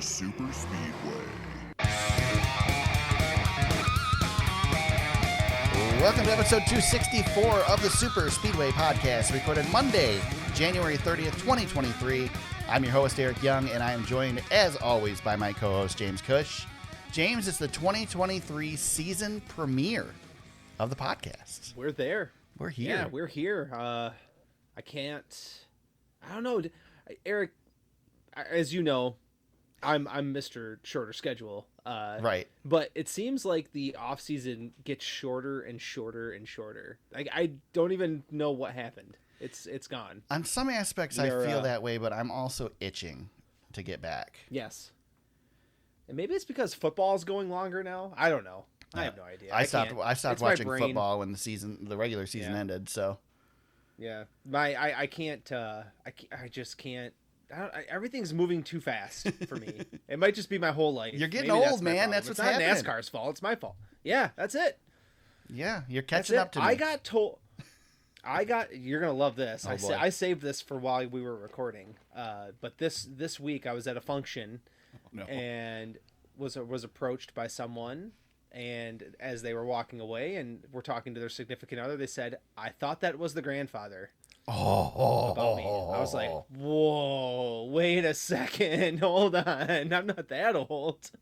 Super Speedway. Welcome to episode 264 of the Super Speedway podcast, recorded Monday, January 30th, 2023. I'm your host, Eric Young, and I am joined, as always, by my co-host, James Cush. James, it's the 2023 season premiere of the podcast. We're there. We're here. Yeah, we're here. I don't know. Eric, as you know, I'm Mr. Shorter Schedule. Right. But it seems like the off season gets shorter and shorter and shorter. I don't even know what happened. It's gone. On some aspects, I feel that way, but I'm also itching to get back. Yes. And maybe it's because football is going longer now. I don't know. I have no idea. I stopped watching football when the regular season ended. So. Yeah, I can't. I just can't. Everything's moving too fast for me. It might just be my whole life. You're getting old, man. That's what's happening. It's not NASCAR's fault. It's my fault. Yeah, that's it. Yeah, you're catching up to me. I got told. You're gonna love this. Oh, I saved this for while we were recording. But this week I was at a function, and was approached by someone. And as they were walking away and were talking to their significant other, they said, "I thought that was the grandfather." About me. I was like, "Whoa, wait a second, hold on, I'm not that old."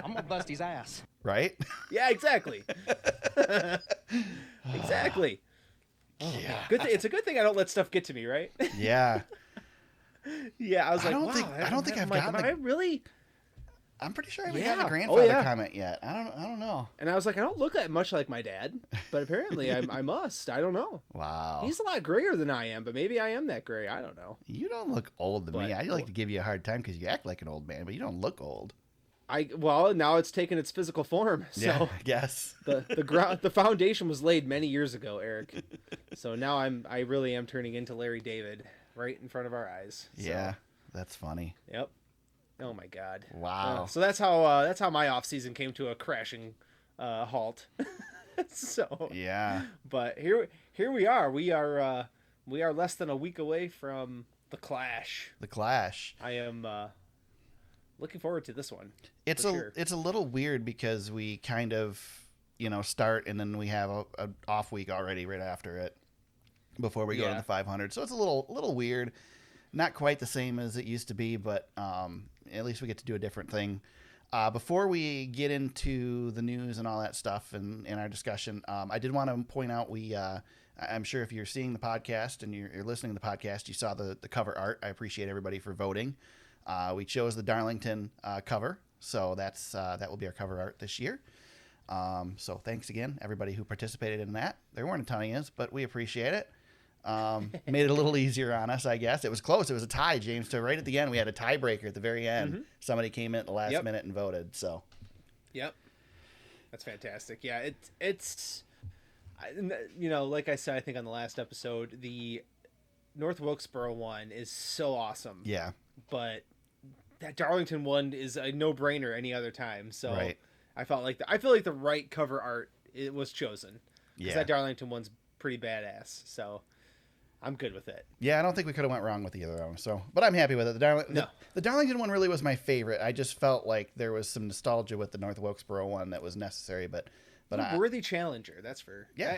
I'm gonna bust his ass. Right? Yeah, exactly. Exactly. Oh, yeah. good. It's a good thing I don't let stuff get to me, right? Yeah. Yeah, I was like, I don't think I've gotten. I really. I'm pretty sure I haven't gotten a grandfather comment yet. I don't know. And I was like, I don't look that much like my dad, but apparently I must. I don't know. Wow. He's a lot grayer than I am, but maybe I am that gray. I don't know. You don't look old to me. I like to give you a hard time because you act like an old man, but you don't look old. Well, now it's taken its physical form. So yeah, I guess. the foundation was laid many years ago, Eric. So now I really am turning into Larry David right in front of our eyes. So. Yeah, that's funny. Yep. Oh my God! Wow. So that's how my off season came to a crashing halt. So yeah. But here we are. We are less than a week away from the Clash. The Clash. I am looking forward to this one. It's a little weird because we kind of start and then we have a off week already right after it before we go to the 500. So it's a little weird. Not quite the same as it used to be, but at least we get to do a different thing. Before we get into the news and all that stuff and our discussion, I did want to point out I'm sure if you're seeing the podcast and you're listening to the podcast, you saw the cover art. I appreciate everybody for voting. We chose the Darlington cover, so that will be our cover art this year. So thanks again, everybody who participated in that. There weren't a ton of yous, but we appreciate it. Made it a little easier on us, I guess. It was close. It was a tie, James. So right at the end, we had a tiebreaker at the very end. Mm-hmm. Somebody came in at the last minute and voted. So, yep, that's fantastic. Yeah, it's like I said, I think on the last episode, the North Wilkesboro one is so awesome. Yeah, but that Darlington one is a no-brainer any other time. So right. I feel like the right cover art was chosen. Yeah, that Darlington one's pretty badass. So. I'm good with it. Yeah, I don't think we could have went wrong with either of them. So, but I'm happy with it. The Darlington one really was my favorite. I just felt like there was some nostalgia with the North Wilkesboro one that was necessary, but a worthy challenger. That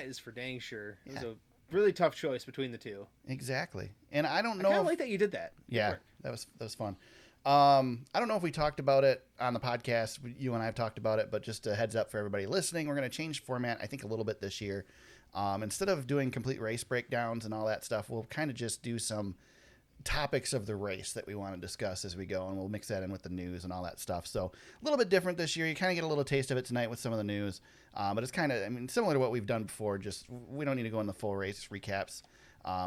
is for dang sure. It was a really tough choice between the two. Exactly, and I don't know. I kind of like that you did that. Yeah, that was fun. I don't know if we talked about it on the podcast. You and I have talked about it, but just a heads up for everybody listening, we're going to change format. I think a little bit this year. Instead of doing complete race breakdowns and all that stuff, we'll kind of just do some topics of the race that we want to discuss as we go, and we'll mix that in with the news and all that stuff. So a little bit different this year. You kind of get a little taste of it tonight with some of the news, but it's kind of, similar to what we've done before. Just we don't need to go in the full race recaps.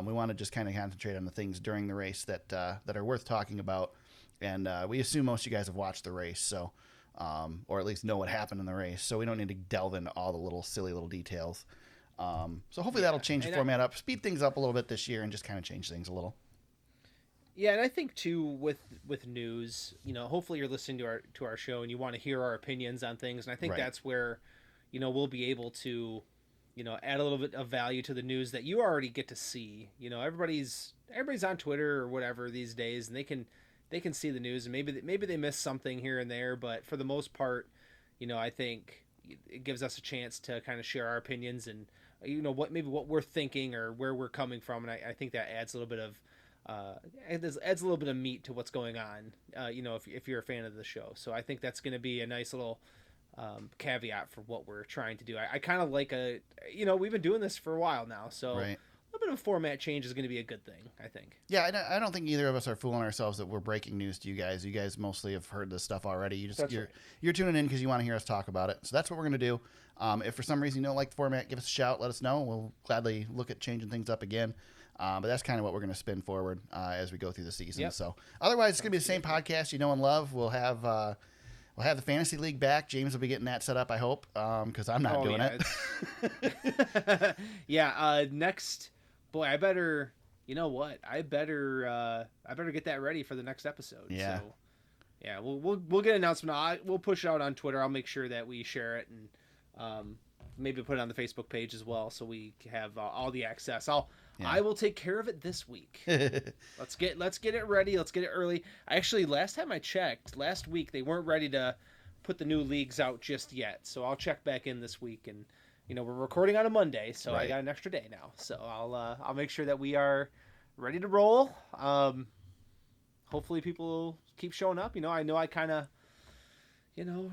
We want to just kind of concentrate on the things during the race that are worth talking about, and we assume most of you guys have watched the race, so or at least know what happened in the race. So we don't need to delve into all the little silly little details. So hopefully that'll change the format up, speed things up a little bit this year, and just kind of change things a little. Yeah, and I think too with news, hopefully you're listening to our show and you want to hear our opinions on things, and I think that's where, we'll be able to, add a little bit of value to the news that you already get to see. Everybody's on Twitter or whatever these days, and they can they can see the news, and maybe they miss something here and there, but for the most part, I think it gives us a chance to kind of share our opinions and what we're thinking or where we're coming from, and I think that adds a little bit of adds a little bit of meat to what's going on. If you're a fan of the show, so I think that's going to be a nice little caveat for what we're trying to do. I kind of like we've been doing this for a while now, so. Right. A little bit of a format change is going to be a good thing, I think. Yeah, I don't think either of us are fooling ourselves that we're breaking news to you guys. You guys mostly have heard this stuff already. You're tuning in because you want to hear us talk about it. So that's what we're going to do. If for some reason you don't like the format, give us a shout. Let us know. We'll gladly look at changing things up again. But that's kind of what we're going to spin forward as we go through the season. Yep. So otherwise, it's going to be the same podcast you know and love. We'll have the fantasy league back. James will be getting that set up, I hope, because I'm not doing it. Yeah. Next. Boy, I better. You know what? I better get that ready for the next episode. Yeah. So, yeah, we'll get an announcement. We'll push it out on Twitter. I'll make sure that we share it and maybe put it on the Facebook page as well, so we have all the access. I will take care of it this week. Let's get it ready. Let's get it early. Actually, last time I checked, last week they weren't ready to put the new leagues out just yet. So I'll check back in this week and. We're recording on a Monday, so right. I got an extra day now. So I'll make sure that we are ready to roll. Hopefully people will keep showing up. I know I kind of,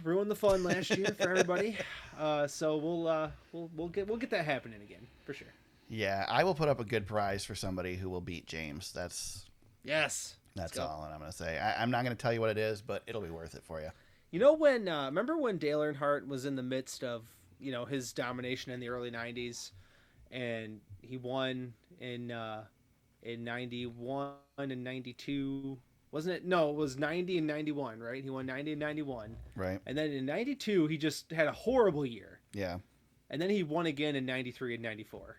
ruined the fun last year for everybody. So we'll get that happening again for sure. Yeah, I will put up a good prize for somebody who will beat James. That's all I'm going to say. I'm not going to tell you what it is, but it'll be worth it for you. Remember when Dale Earnhardt was in the midst of his domination in the early 90s, and he won in 91 and 92, wasn't it? No, it was 90 and 91, right? He won 90 and 91. Right. And then in 92, he just had a horrible year. Yeah. And then he won again in 93 and 94.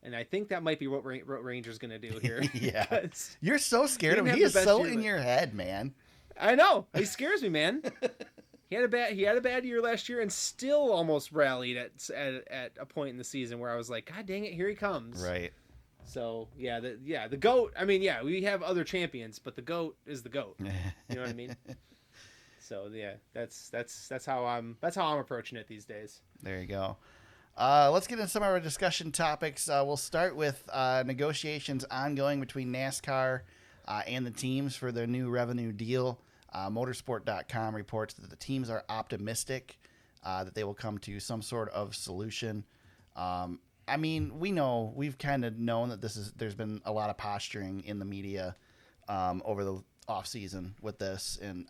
And I think that might be what Ranger's going to do here. Yeah. You're so scared of him. He is so in your head, man. I know. He scares me, man. He had a bad year last year and still almost rallied at a point in the season where I was like, God dang it, here he comes. Right. So the GOAT. I mean, yeah, we have other champions, but the GOAT is the GOAT. You know what I mean? So yeah, that's how I'm approaching it these days. There you go. Let's get into some of our discussion topics. We'll start with negotiations ongoing between NASCAR and the teams for their new revenue deal. Motorsport.com reports that the teams are optimistic that they will come to some sort of solution. We've kind of known that there's been a lot of posturing in the media over the off season with this, and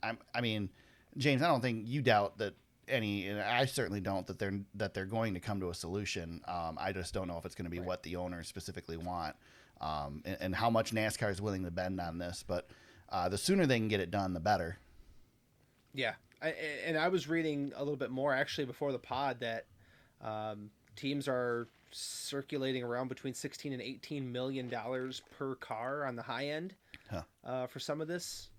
James, I don't think you doubt that and I certainly don't that they're going to come to a solution. I just don't know if it's going to be what the owners specifically want, and how much NASCAR is willing to bend on this, but. The sooner they can get it done, the better. Yeah. I was reading a little bit more actually before the pod that teams are circulating around between $16 and $18 million per car on the high end for some of this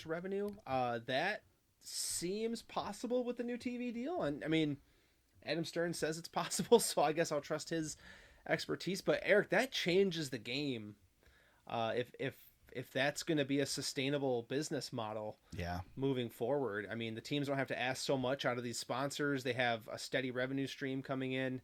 revenue. That seems possible with the new TV deal. And I mean, Adam Stern says it's possible, so I guess I'll trust his expertise. But Eric, that changes the game. If that's going to be a sustainable business model moving forward. I mean, the teams don't have to ask so much out of these sponsors. They have a steady revenue stream coming in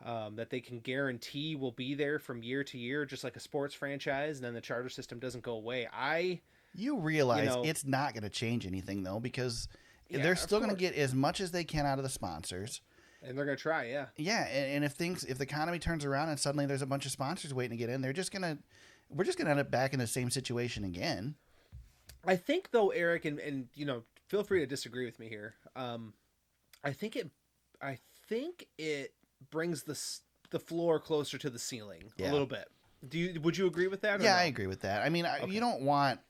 that they can guarantee will be there from year to year, just like a sports franchise, and then the charter system doesn't go away. You realize it's not going to change anything, though, because they're still going to get as much as they can out of the sponsors. And they're going to try, yeah. Yeah, and if the economy turns around and suddenly there's a bunch of sponsors waiting to get in, we're just going to end up back in the same situation again. I think, though, Eric, and feel free to disagree with me here. I think it brings the floor closer to the ceiling a little bit. Would you agree with that? Yeah, I agree with that. I mean, you don't want.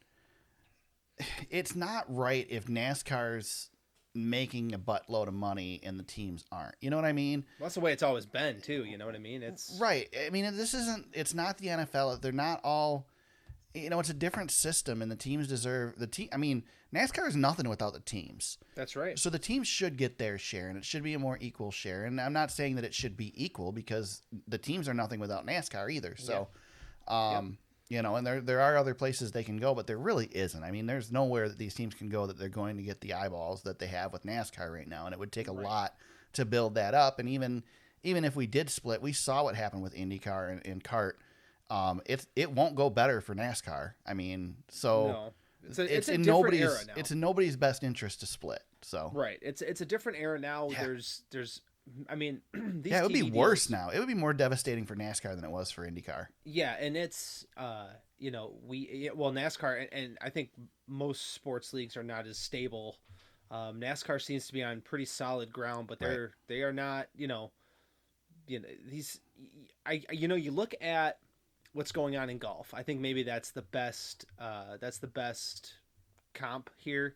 It's not right if NASCAR's making a buttload of money and the teams aren't. You know what I mean? Well, that's the way it's always been too. You know what I mean? It's right. I mean, it's not the NFL. They're not all, it's a different system and the teams deserve the team. I mean, NASCAR is nothing without the teams. That's right. So the teams should get their share and it should be a more equal share. And I'm not saying that it should be equal because the teams are nothing without NASCAR either. So, And there are other places they can go, but there really isn't. I mean, there's nowhere that these teams can go that they're going to get the eyeballs that they have with NASCAR right now, and it would take a lot to build that up. And even if we did split, we saw what happened with IndyCar and kart. It won't go better for NASCAR. I mean, so no. It's in nobody's era now. It's in nobody's best interest to split. So right, it's a different era now. Yeah. There's I mean, these it would TV be worse deals, now. It would be more devastating for NASCAR than it was for IndyCar. Yeah, and it's NASCAR and I think most sports leagues are not as stable. NASCAR seems to be on pretty solid ground, but they are not. You look at what's going on in golf. I think maybe that's the best comp here.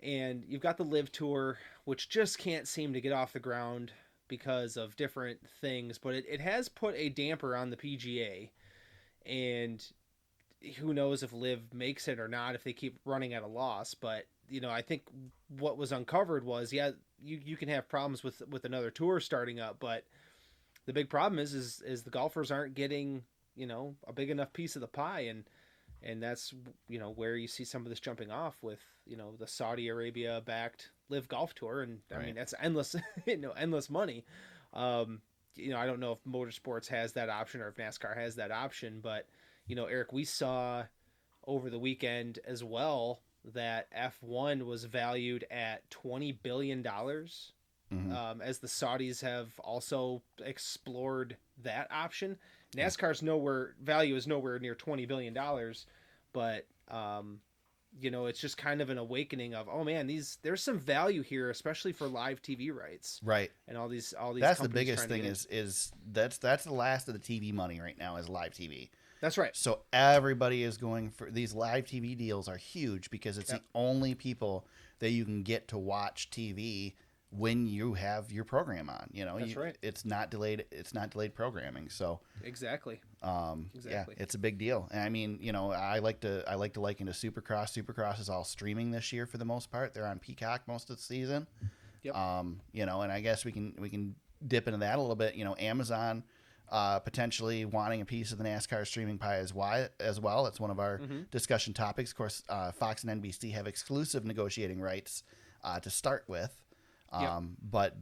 And you've got the Live Tour, which just can't seem to get off the ground because of different things, but it has put a damper on the PGA. And who knows if Live makes it or not, if they keep running at a loss. But, I think what was uncovered was, you can have problems with another tour starting up, but the big problem is the golfers aren't getting, a big enough piece of the pie. And that's, where you see some of this jumping off with, the Saudi Arabia backed Live Golf Tour. And I mean, that's endless, endless money. I don't know if motorsports has that option or if NASCAR has that option, but, Eric, we saw over the weekend as well that F1 was valued at $20 billion. As the Saudis have also explored that option. NASCAR's value is nowhere near $20 billion, but it's just kind of an awakening of, oh man, there's some value here, especially for live TV rights, right? And all these. That's the biggest thing is that's the last of the TV money right now is live TV. That's right. So everybody is going for these live TV deals are huge because it's the only people that you can get to watch TV when you have your program on. That's right. It's not delayed. It's not delayed programming. So exactly. Yeah, it's a big deal. And I mean, I like to liken to Supercross. Supercross is all streaming this year for the most part. They're on Peacock most of the season. Yep. And I guess we can dip into that a little bit. Amazon potentially wanting a piece of the NASCAR streaming pie as well. That's one of our discussion topics. Of course, Fox and NBC have exclusive negotiating rights to start with. But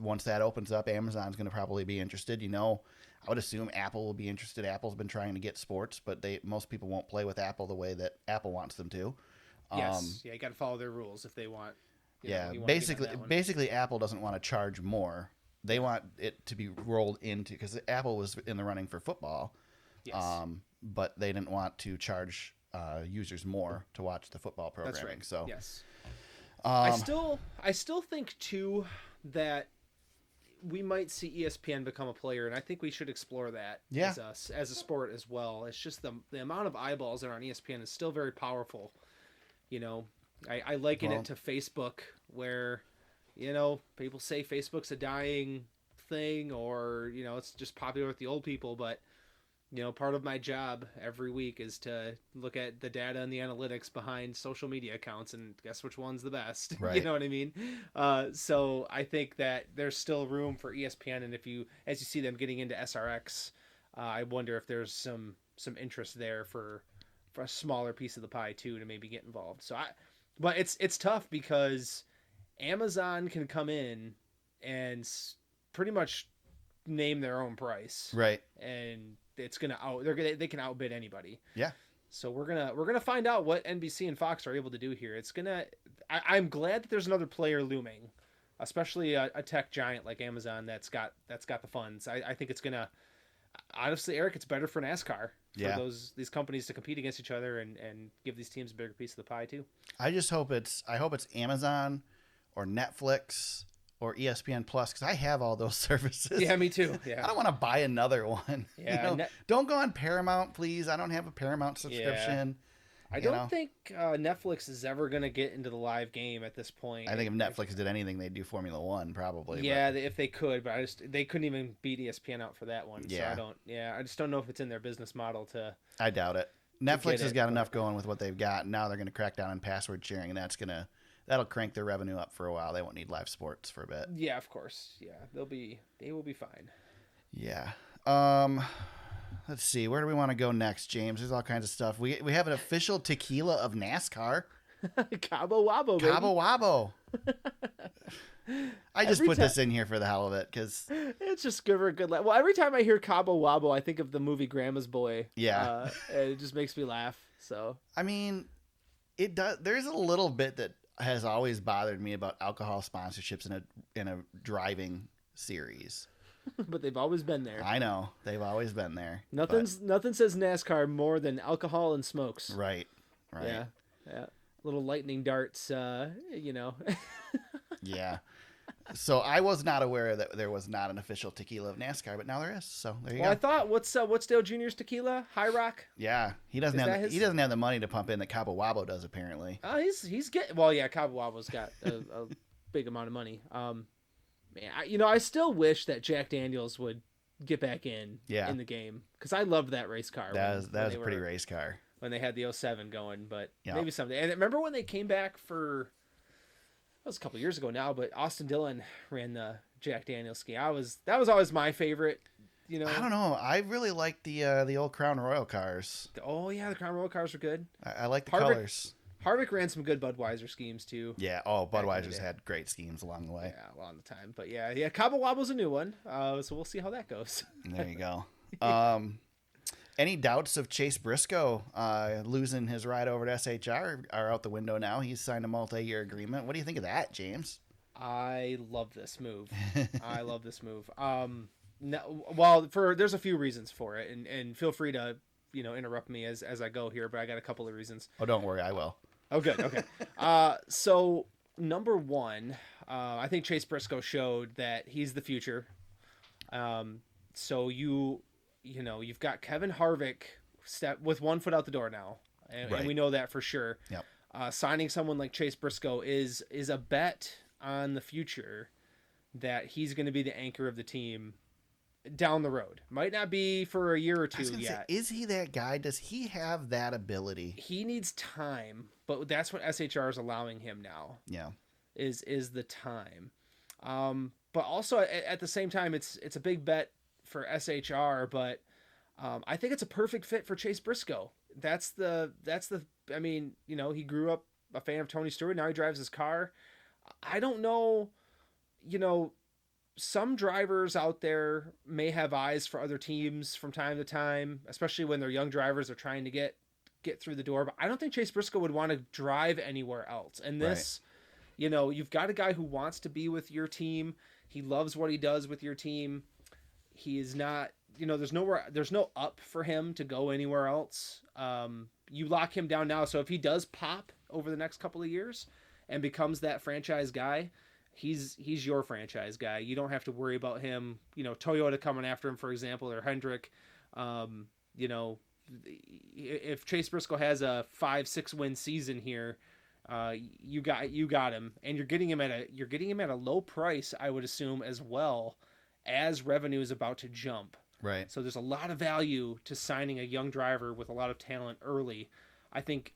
once that opens up, Amazon's going to probably be interested. I would assume Apple will be interested. Apple's been trying to get sports, but most people won't play with Apple the way that Apple wants them to. Yes, you got to follow their rules if they want. Basically, Apple doesn't want to charge more. They want it to be rolled into because Apple was in the running for football, but they didn't want to charge users more to watch the football programming. That's right. So yes. I still think too that we might see ESPN become a player, and I think we should explore that as a sport as well. It's just the amount of eyeballs that are on ESPN is still very powerful. I liken it to Facebook, where people say Facebook's a dying thing, or it's just popular with the old people, but part of my job every week is to look at the data and the analytics behind social media accounts and guess which one's the best. Right. You know what I mean? So I think that there's still room for ESPN. And as you see them getting into SRX, I wonder if there's some interest there for a smaller piece of the pie too, to maybe get involved. But it's tough because Amazon can come in and pretty much name their own price. Right. And it's they can outbid anybody. Yeah. So we're gonna find out what NBC and Fox are able to do here. I'm glad that there's another player looming, especially a tech giant like Amazon that's got the funds. I think it's gonna, honestly, Eric, it's better for NASCAR for these companies to compete against each other and give these teams a bigger piece of the pie too. I hope it's Amazon or Netflix or ESPN Plus, because I have all those services. Yeah, me too. Yeah. I don't want to buy another one. Yeah. Don't go on Paramount, please. I don't have a Paramount subscription. I don't think Netflix is ever going to get into the live game at this point. I think if Netflix did anything, they'd do Formula One, probably. Yeah, if they could, but they couldn't even beat ESPN out for that one. Yeah. So I just don't know if it's in their business model to. I doubt it. Netflix has got enough going with what they've got. And now they're going to crack down on password sharing, and that'll crank their revenue up for a while. They won't need live sports for a bit. Yeah, of course. Yeah, they will be fine. Yeah. Let's see. Where do we want to go next, James? There's all kinds of stuff. We have an official tequila of NASCAR. Cabo Wabo, baby. Cabo Wabo. I just put this in here for the hell of it because it's just good for a good laugh. Well, every time I hear Cabo Wabo, I think of the movie Grandma's Boy. Yeah, and it just makes me laugh. So I mean, it does. There's a little bit that has always bothered me about alcohol sponsorships in a driving series. But they've always been there. I know they've always been there. Nothing says NASCAR more than alcohol and smokes. Right. Yeah. Little lightning darts. Yeah. So I was not aware that there was not an official tequila of NASCAR, but now there is. So there you go. I thought what's Dale Jr.'s tequila? High Rock. Yeah, he doesn't have the money to pump in that Cabo Wabo does apparently. He's getting Cabo Wabo's got a big amount of money. Man, I still wish that Jack Daniels would get back in the game because I loved that race car. That was a pretty race car when they had the 07 going, but maybe someday. And remember when they came back for. That was a couple years ago now, but Austin Dillon ran the Jack Daniels ski. That was always my favorite. I don't know. I really like the old Crown Royal cars. The Crown Royal cars were good. I like the colors. Harvick ran some good Budweiser schemes too. Yeah. Oh, Budweiser's had great schemes along the way. Yeah, along the time. But yeah, Cabo Wabo's a new one. So we'll see how that goes. There you go. Any doubts of Chase Briscoe losing his ride over to SHR are out the window now? He's signed a multi-year agreement. What do you think of that, James? I love this move. There's a few reasons for it, and feel free to interrupt me as I go here, but I got a couple of reasons. Oh, don't worry, I will. Oh, good. Okay. So number one, I think Chase Briscoe showed that he's the future. So you've got Kevin Harvick with one foot out the door now, and we know that for sure. Yep. Signing someone like Chase Briscoe is a bet on the future that he's going to be the anchor of the team down the road. Might not be for a year or two yet. Is he that guy? Does he have that ability? He needs time, but that's what SHR is allowing him now. Yeah, is the time. But also at the same time, it's a big bet for SHR, but I think it's a perfect fit for Chase Briscoe. He grew up a fan of Tony Stewart. Now he drives his car. I don't know, some drivers out there may have eyes for other teams from time to time, especially when they're young drivers are trying to get through the door. But I don't think Chase Briscoe would want to drive anywhere else. And this, you've got a guy who wants to be with your team. He loves what he does with your team. He is not, there's no up for him to go anywhere else. You lock him down now. So if he does pop over the next couple of years and becomes that franchise guy, he's your franchise guy. You don't have to worry about him, Toyota coming after him, for example, or Hendrick. If Chase Briscoe has a 5-6 win season here, you got him, and you're getting him at a low price, I would assume, as well, as revenue is about to jump. Right. So there's a lot of value to signing a young driver with a lot of talent early. I think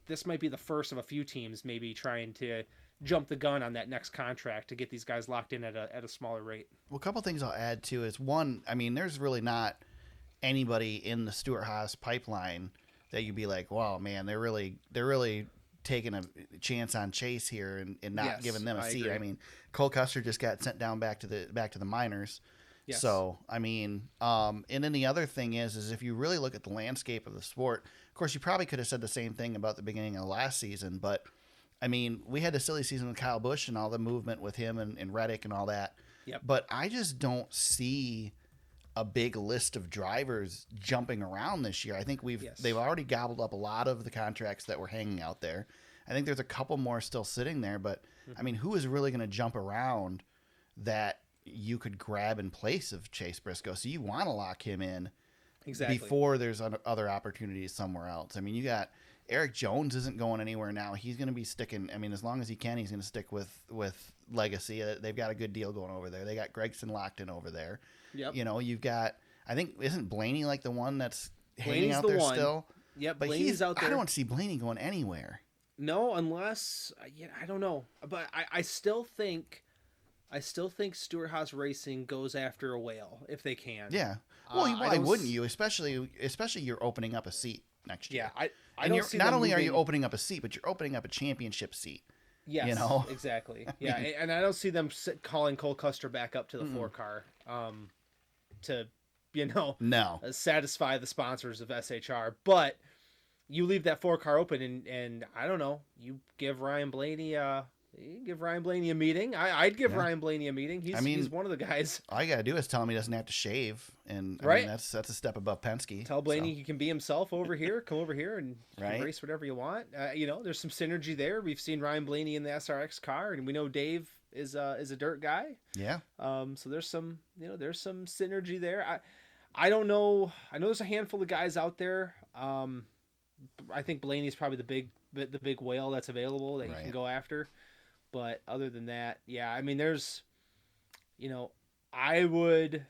this might be the first of a few teams maybe trying to jump the gun on that next contract to get these guys locked in at a smaller rate. Well, a couple things I'll add to is one, there's really not anybody in the Stewart-Haas pipeline that you'd be like, wow, man, they're really taking a chance on Chase here and not giving them a seat. Agree. Cole Custer just got sent down back to the minors. Yes. So, and then the other thing is if you really look at the landscape of the sport, of course, you probably could have said the same thing about the beginning of last season, but we had a silly season with Kyle Busch and all the movement with him and Reddick and all that. Yep. But I just don't see a big list of drivers jumping around this year. I think they've already gobbled up a lot of the contracts that were hanging out there. I think there's a couple more still sitting there, but who is really going to jump around that you could grab in place of Chase Briscoe? So you want to lock him in before there's other opportunities somewhere else. You got Eric Jones isn't going anywhere now. He's going to be sticking. As long as he can, he's going to stick with Legacy. They've got a good deal going over there. They got Gregson locked in over there. Yep. You've got, I think, isn't Blaney like the one that's Blaney's hanging out there one. still? Yep, but Blaney's out there. I don't see Blaney going anywhere. No, unless I don't know, but I still think I still think Stewart-Haas Racing goes after a whale if they can. Yeah. Well, why wouldn't you? Especially you're opening up a seat next year. Yeah, I and don't see not them only are moving... you opening up a seat, but you're opening up a championship seat. Yes, you know? Exactly. Yeah, and I don't see them calling Cole Custer back up to the 4-car to, no, satisfy the sponsors of SHR. But you leave that 4-car open, and I don't know, you give Ryan Blaney a meeting. I'd give Ryan Blaney a meeting. He's one of the guys. All you gotta do is tell him he doesn't have to shave, and I mean, that's a step above Penske. Tell Blaney he can be himself over here. Come over here and race whatever you want. There's some synergy there. We've seen Ryan Blaney in the SRX car, and we know Dave is a dirt guy. Yeah. So there's some synergy there. I don't know. I know there's a handful of guys out there. I think Blaney's probably the big whale that's available that you can go after. But other than that, yeah, I mean, there's, I would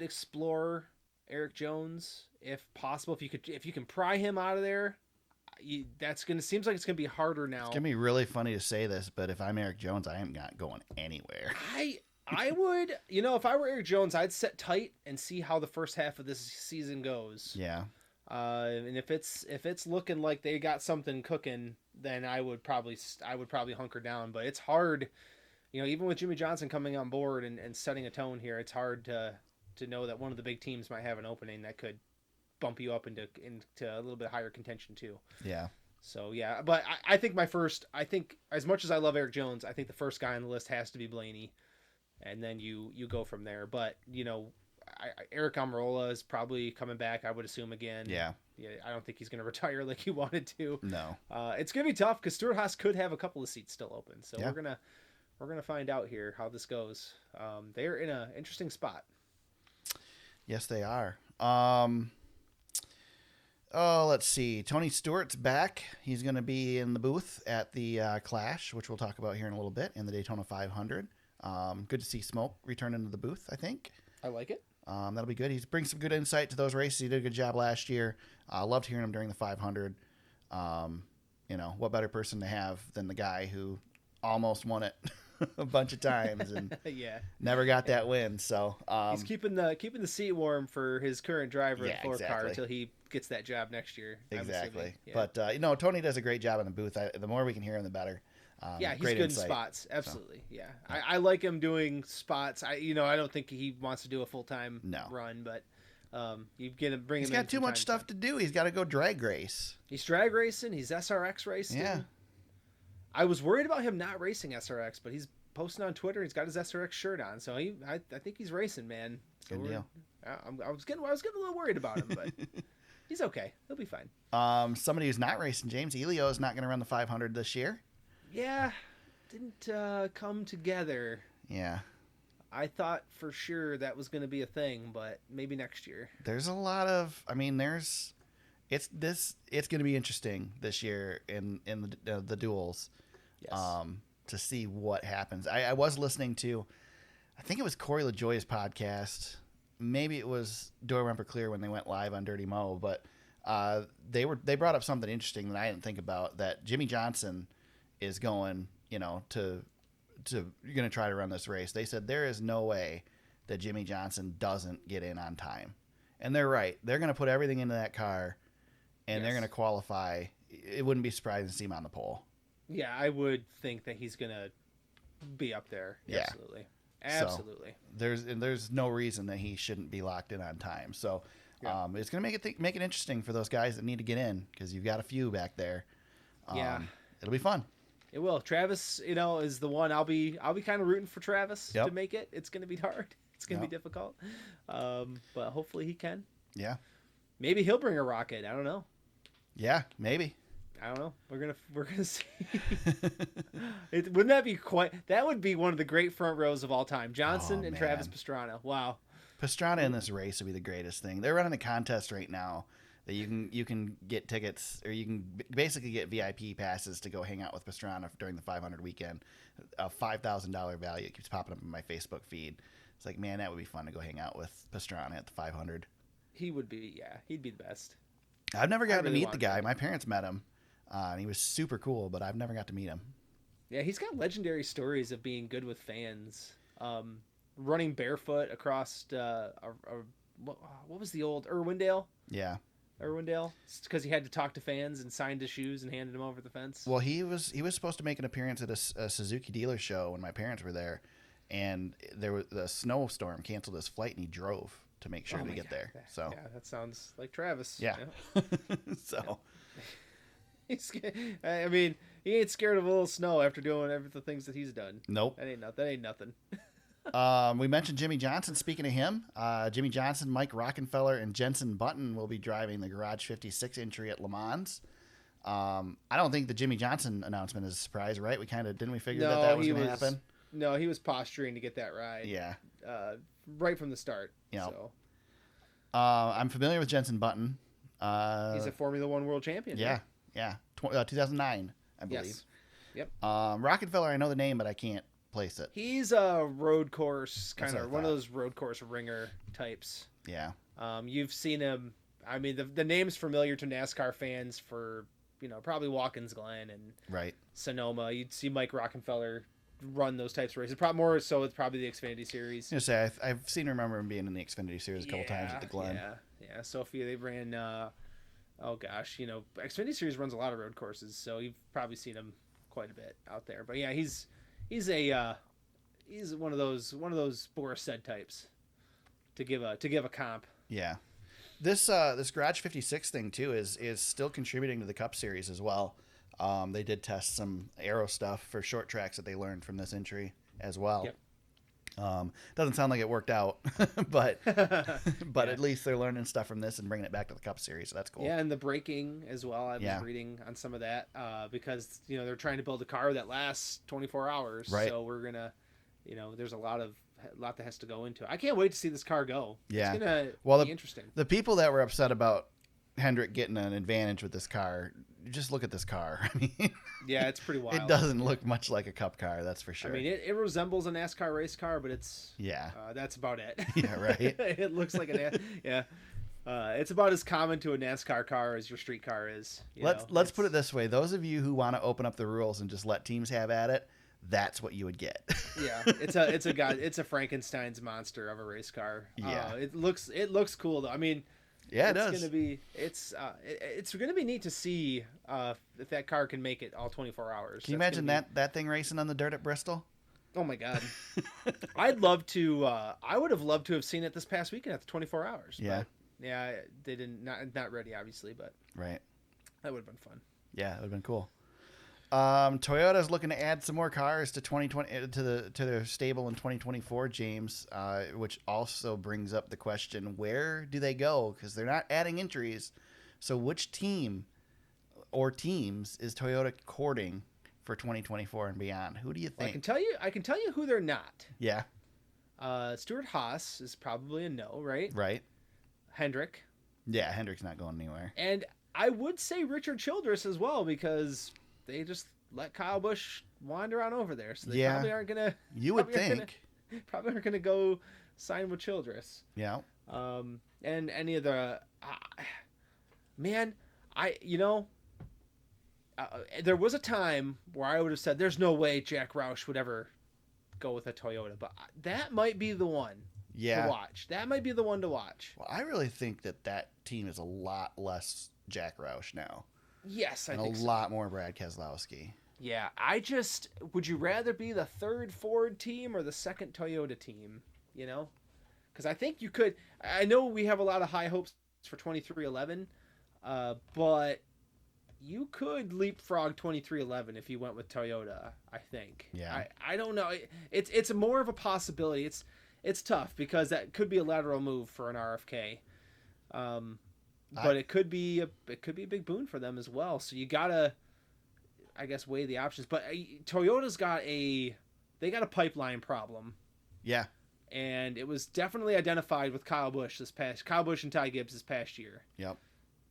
explore Eric Jones if possible. If you can pry him out of there, seems like it's gonna be harder now. It's gonna be really funny to say this, but if I'm Eric Jones, I am not going anywhere. I would, if I were Eric Jones, I'd sit tight and see how the first half of this season goes. Yeah. And if it's looking like they got something cooking, then I would probably hunker down. But it's hard, even with Jimmy Johnson coming on board and setting a tone here, it's hard to know that one of the big teams might have an opening that could bump you up into a little bit higher contention too. Yeah. So yeah, but I think as much as I love Eric Jones, I think the first guy on the list has to be Blaney, and then you go from there. But Eric Almirola is probably coming back, I would assume, again. Yeah. I don't think he's going to retire like he wanted to. No. It's going to be tough because Stewart-Haas could have a couple of seats still open. So yeah. we're gonna find out here how this goes. They're in an interesting spot. Yes, they are. Let's see. Tony Stewart's back. He's going to be in the booth at the Clash, which we'll talk about here in a little bit, in the Daytona 500. Good to see Smoke return into the booth, I think. I like it. That'll be good. He brings some good insight to those races. He did a good job last year. Loved hearing him during the 500. What better person to have than the guy who almost won it a bunch of times and never got that win. So he's keeping the seat warm for his current driver at 4-car until he gets that job next year. Exactly. Yeah. But Tony does a great job in the booth. The more we can hear him, the better. He's good insight. In spots. Absolutely. So, yeah. I like him doing spots. I don't think he wants to do a full-time run, but you get him, bring him in. He's got too much stuff to do. He's got to go drag race. He's drag racing. He's SRX racing. Yeah. I was worried about him not racing SRX, but he's posting on Twitter. He's got his SRX shirt on, so I think he's racing, man. So good deal. I was getting a little worried about him, but he's okay. He'll be fine. Somebody who's not racing, James Elio, is not going to run the 500 this year. Yeah, didn't come together. Yeah. I thought for sure that was going to be a thing, but maybe next year. There's a lot of, it's going to be interesting this year in the duels. Yes. To see what happens. I was listening to, I think it was Corey LaJoie's podcast. Maybe it was Door Bumper Clear when they went live on Dirty Mo, but they brought up something interesting that I didn't think about, that Jimmy Johnson is going, you're going to try to run this race. They said there is no way that Jimmy Johnson doesn't get in on time. And they're right. They're going to put everything into that car, and they're going to qualify. It wouldn't be surprising to see him on the pole. Yeah, I would think that he's going to be up there. Yeah. Absolutely. So there's no reason that he shouldn't be locked in on time. So it's going to make it interesting for those guys that need to get in, because you've got a few back there. It'll be fun. It will. Travis, is the one I'll be kind of rooting for Travis to make it. It's going to be hard. It's going to be difficult. But hopefully he can. Yeah. Maybe he'll bring a rocket. I don't know. Yeah, maybe. I don't know. We're gonna see. Wouldn't that be that would be one of the great front rows of all time. Johnson and Travis Pastrana. Wow. Pastrana in this race would be the greatest thing. They're running a contest right now that you can get tickets, or you can basically get VIP passes to go hang out with Pastrana during the 500 weekend. A $5,000 value. It keeps popping up in my Facebook feed. It's like, man, that would be fun to go hang out with Pastrana at the 500. He would be, he'd be the best. I've never gotten to meet the guy. My parents met him, and he was super cool, but I've never got to meet him. Yeah, he's got legendary stories of being good with fans. running barefoot across what was the old Irwindale? Yeah. Irwindale, because he had to talk to fans and signed his shoes and handed them over the fence. Well, he was supposed to make an appearance at a Suzuki dealer show when my parents were there, and there was a snowstorm canceled his flight, and he drove to make sure to get there. So yeah, that sounds like Travis. Yeah. So I mean, he ain't scared of a little snow after doing the things that he's done. Nope. That ain't nothing. We mentioned Jimmy Johnson. Speaking of him, Jimmy Johnson, Mike Rockenfeller, and Jensen Button will be driving the Garage 56 entry at Le Mans. I don't think the Jimmy Johnson announcement is a surprise, right? We didn't we figure that was going to happen? No, he was posturing to get that ride. Yeah. Right from the start. Yeah. So. I'm familiar with Jensen Button. He's a Formula One world champion. Yeah. Yeah. 2009, I believe. Yes. Yep. Rockenfeller, I know the name, but I can't place it. He's a road course That's what I one of thought. those road course ringer types. Yeah. You've seen him. I mean, the name's familiar to NASCAR fans for probably Watkins Glen and Right. Sonoma. You'd see Mike Rockenfeller run those types of races. Probably more so it's probably the Xfinity Series. I was gonna say I've remember him being in the Xfinity Series a couple times at the Glen. Yeah. Sophia, they ran. Oh gosh, Xfinity Series runs a lot of road courses, so you've probably seen him quite a bit out there. But yeah, he's one of those Boris said types to give a comp. Yeah. This Garage 56 thing too is still contributing to the Cup Series as well. They did test some aero stuff for short tracks that they learned from this entry as well. Yep. Doesn't sound like it worked out, but Yeah. at least they're learning stuff from this and bringing it back to the Cup Series, so that's cool. Yeah, and the braking as well. I was reading on some of that because they're trying to build a car that lasts 24 hours. Right. So we're gonna, there's a lot that has to go into it. I can't wait to see this car go. Yeah. It's gonna be interesting. The people that were upset about Hendrick getting an advantage with this car, just look at this car. I mean, Yeah, it's pretty wild. it doesn't look much like a Cup car, that's for sure. I mean, it resembles a NASCAR race car, but it's that's about it. Yeah, right. It looks like it's about as common to a NASCAR car as your street car is. Let's put it this way: those of you who want to open up the rules and just let teams have at it, that's what you would get. Yeah, it's a Frankenstein's monster of a race car. Yeah, it looks cool though. I mean, yeah, it does. It's gonna be neat to see if that car can make it all 24 hours. Can you imagine that thing racing on the dirt at Bristol? Oh my God, I'd love to. I would have loved to have seen it this past weekend at the 24 hours. Yeah, but, yeah, they didn't. Not ready, obviously, but right. That would have been fun. Yeah, it would have been cool. Toyota's looking to add some more cars to 2020 to their stable in 2024, James, which also brings up the question, where do they go? Because they're not adding entries. So which team or teams is Toyota courting for 2024 and beyond? Who do you think? Well, I can tell you who they're not. Yeah. Stuart Haas is probably a no, right? Right. Hendrick. Yeah, Hendrick's not going anywhere. And I would say Richard Childress as well, because they just let Kyle Busch wander on over there. So they probably aren't going to... You would think. Probably aren't going to go sign with Childress. Yeah. And any of the... there was a time where I would have said, there's no way Jack Roush would ever go with a Toyota. But that might be the one to watch. That might be the one to watch. Well, I really think that team is a lot less Jack Roush now. Yes, I think think so. A lot more Brad Keselowski. Yeah, would you rather be the third Ford team or the second Toyota team? Because I think you could. I know we have a lot of high hopes for 2311, but you could leapfrog 2311 if you went with Toyota. I think. Yeah. I don't know. It's more of a possibility. It's tough because that could be a lateral move for an RFK. But it could be a big boon for them as well. So you gotta, I guess, weigh the options. But Toyota's got a pipeline problem. Yeah. And it was definitely identified with Kyle Busch and Ty Gibbs this past year. Yep.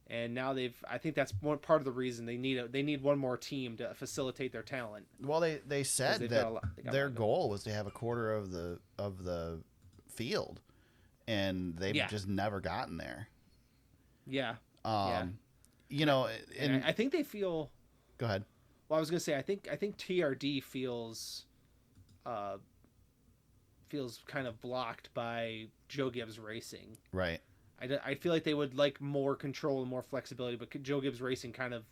And now I think that's one part of the reason they need one more team to facilitate their talent. Well, they said that their goal was to have a quarter of the field, and they've just never gotten there. Yeah. And I think they feel. Go ahead. Well, I was gonna say I think TRD feels feels kind of blocked by Joe Gibbs Racing. Right. I feel like they would like more control and more flexibility, but Joe Gibbs Racing kind of,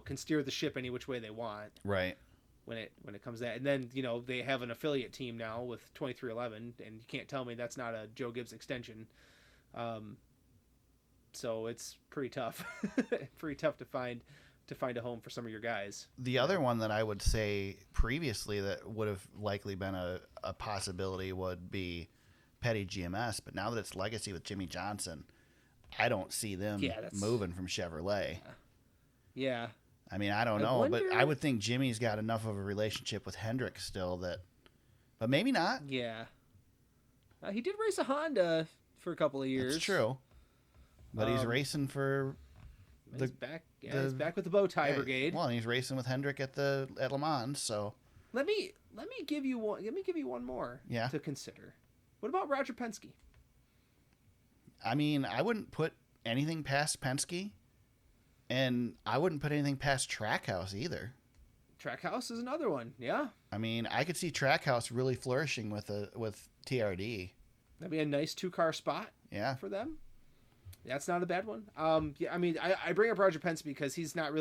can steer the ship any which way they want. Right. When it comes to that. And then, they have an affiliate team now with 2311, and you can't tell me that's not a Joe Gibbs extension. So it's pretty tough. Pretty tough to find a home for some of your guys. The other one that I would say previously that would have likely been a possibility would be Petty GMS, but now that it's Legacy with Jimmy Johnson, I don't see them moving from Chevrolet. Yeah. I mean, I don't know, but I would think Jimmy's got enough of a relationship with Hendrick still but maybe not. Yeah. He did race a Honda for a couple of years. That's true. But he's racing for he's back with the bow tie brigade. Well, and he's racing with Hendrick at Le Mans, so let me give you one more to consider. What about Roger Penske? I mean, I wouldn't put anything past Penske, and I wouldn't put anything past Trackhouse either. Trackhouse is another one, yeah. I mean, I could see Trackhouse really flourishing with TRD. That'd be a nice 2-car spot. Yeah. For them. That's not a bad one. Yeah, I mean, I bring up Roger Penske because he's not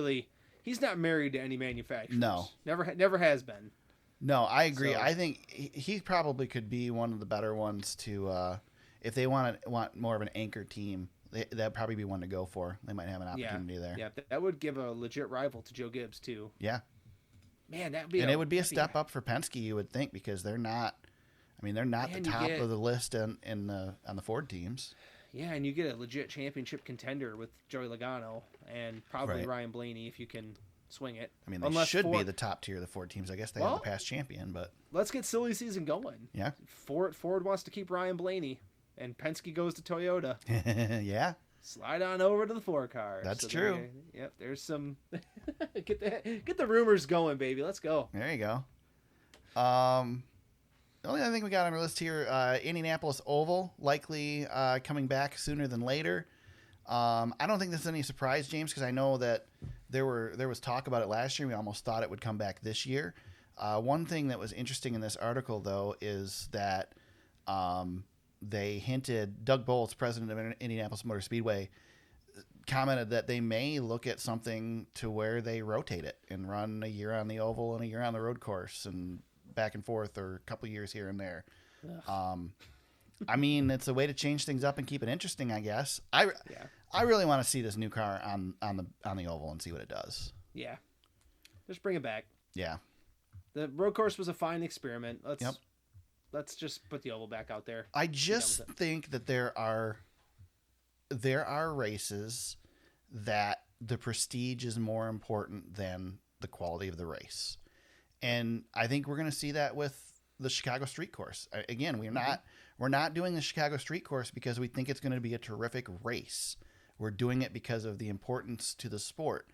married to any manufacturers. No. Never has been. No, I agree. So, I think he probably could be one of the better ones to, if they want more of an anchor team, that'd probably be one to go for. They might have an opportunity there. Yeah, that would give a legit rival to Joe Gibbs too. Yeah. Man, it would be a step up for Penske, you would think, because they're not. I mean, they're not the top of the list on the Ford teams. Yeah, and you get a legit championship contender with Joey Logano and probably Ryan Blaney if you can swing it. I mean, they should be the top tier of the Ford teams. I guess they have the past champion, but let's get silly season going. Yeah. Ford wants to keep Ryan Blaney, and Penske goes to Toyota. Yeah. Slide on over to the 4-car. That's true. Yep, there's some get the rumors going, baby. Let's go. There you go. The only other thing we got on our list here, Indianapolis Oval, likely coming back sooner than later. I don't think this is any surprise, James, because I know that there was talk about it last year. We almost thought it would come back this year. One thing that was interesting in this article, though, is that they hinted, Doug Bolts, president of Indianapolis Motor Speedway, commented that they may look at something to where they rotate it and run a year on the oval and a year on the road course and back and forth, or a couple years here and there. I mean, it's a way to change things up and keep it interesting, I guess. I really want to see this new car on the oval and see what it does. Yeah, just bring it back. Yeah, the road course was a fine experiment. Let's just put the oval back out there. I just think that there are races that the prestige is more important than the quality of the race. And I think we're going to see that with the Chicago Street Course. Again, we're not doing the Chicago Street Course because we think it's going to be a terrific race. We're doing it because of the importance to the sport.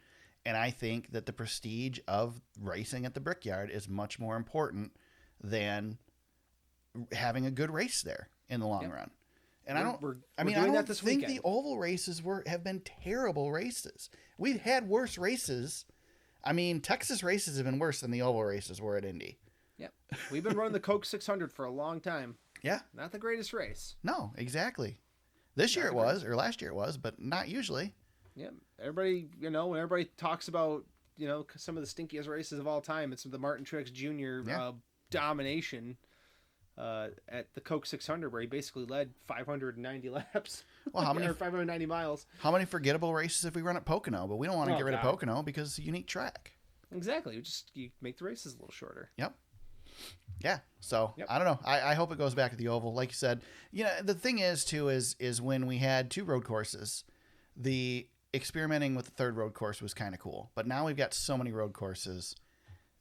And I think that the prestige of racing at the Brickyard is much more important than having a good race there in the long run. And I don't think the oval races have been terrible races. We've had worse races. I mean, Texas races have been worse than the oval races were at Indy. Yep. We've been running the Coke 600 for a long time. Yeah. Not the greatest race. No, exactly. This year it was, or last year it was, but not usually. Yeah. Everybody, when everybody talks about, some of the stinkiest races of all time, it's the Martin Truex Jr. Domination at the Coke 600, where he basically led 590 laps. Well, how many? Or 590 miles. How many forgettable races have we run at Pocono? But we don't want to get rid of Pocono because it's a unique track. Exactly. You make the races a little shorter. Yep. Yeah. So I don't know. I hope it goes back to the oval. Like you said, the thing is too is when we had 2 road courses, the experimenting with the 3rd road course was kind of cool. But now we've got so many road courses,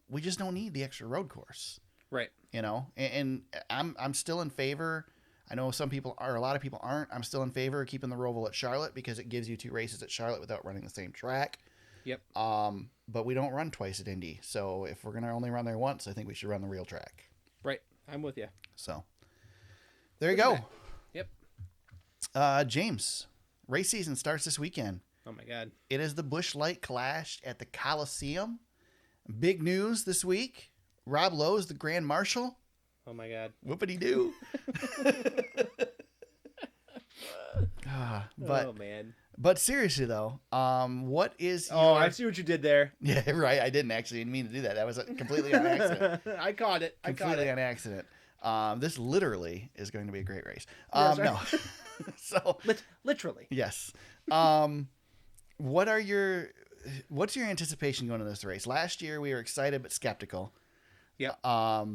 we just don't need the extra road course. Right. And I'm still in favor. I know some people are, a lot of people aren't. I'm still in favor of keeping the Roval at Charlotte because it gives you 2 races at Charlotte without running the same track. Yep. But we don't run twice at Indy. So if we're going to only run there once, I think we should run the real track. Right. I'm with you. So there you go. Yep. James, race season starts this weekend. Oh my God. It is the Busch Light Clash at the Coliseum. Big news this week. Rob Lowe's the Grand Marshal. Oh my God. Whoopity doo. Oh man. But seriously though, what is your... Oh, I see what you did there. Yeah, right. I didn't actually mean to do that. That was completely on accident. I caught it. Completely on accident. This literally is going to be a great race. Yes, No. So literally. yes. What's your anticipation going to this race? Last year we were excited but skeptical. Yeah. Are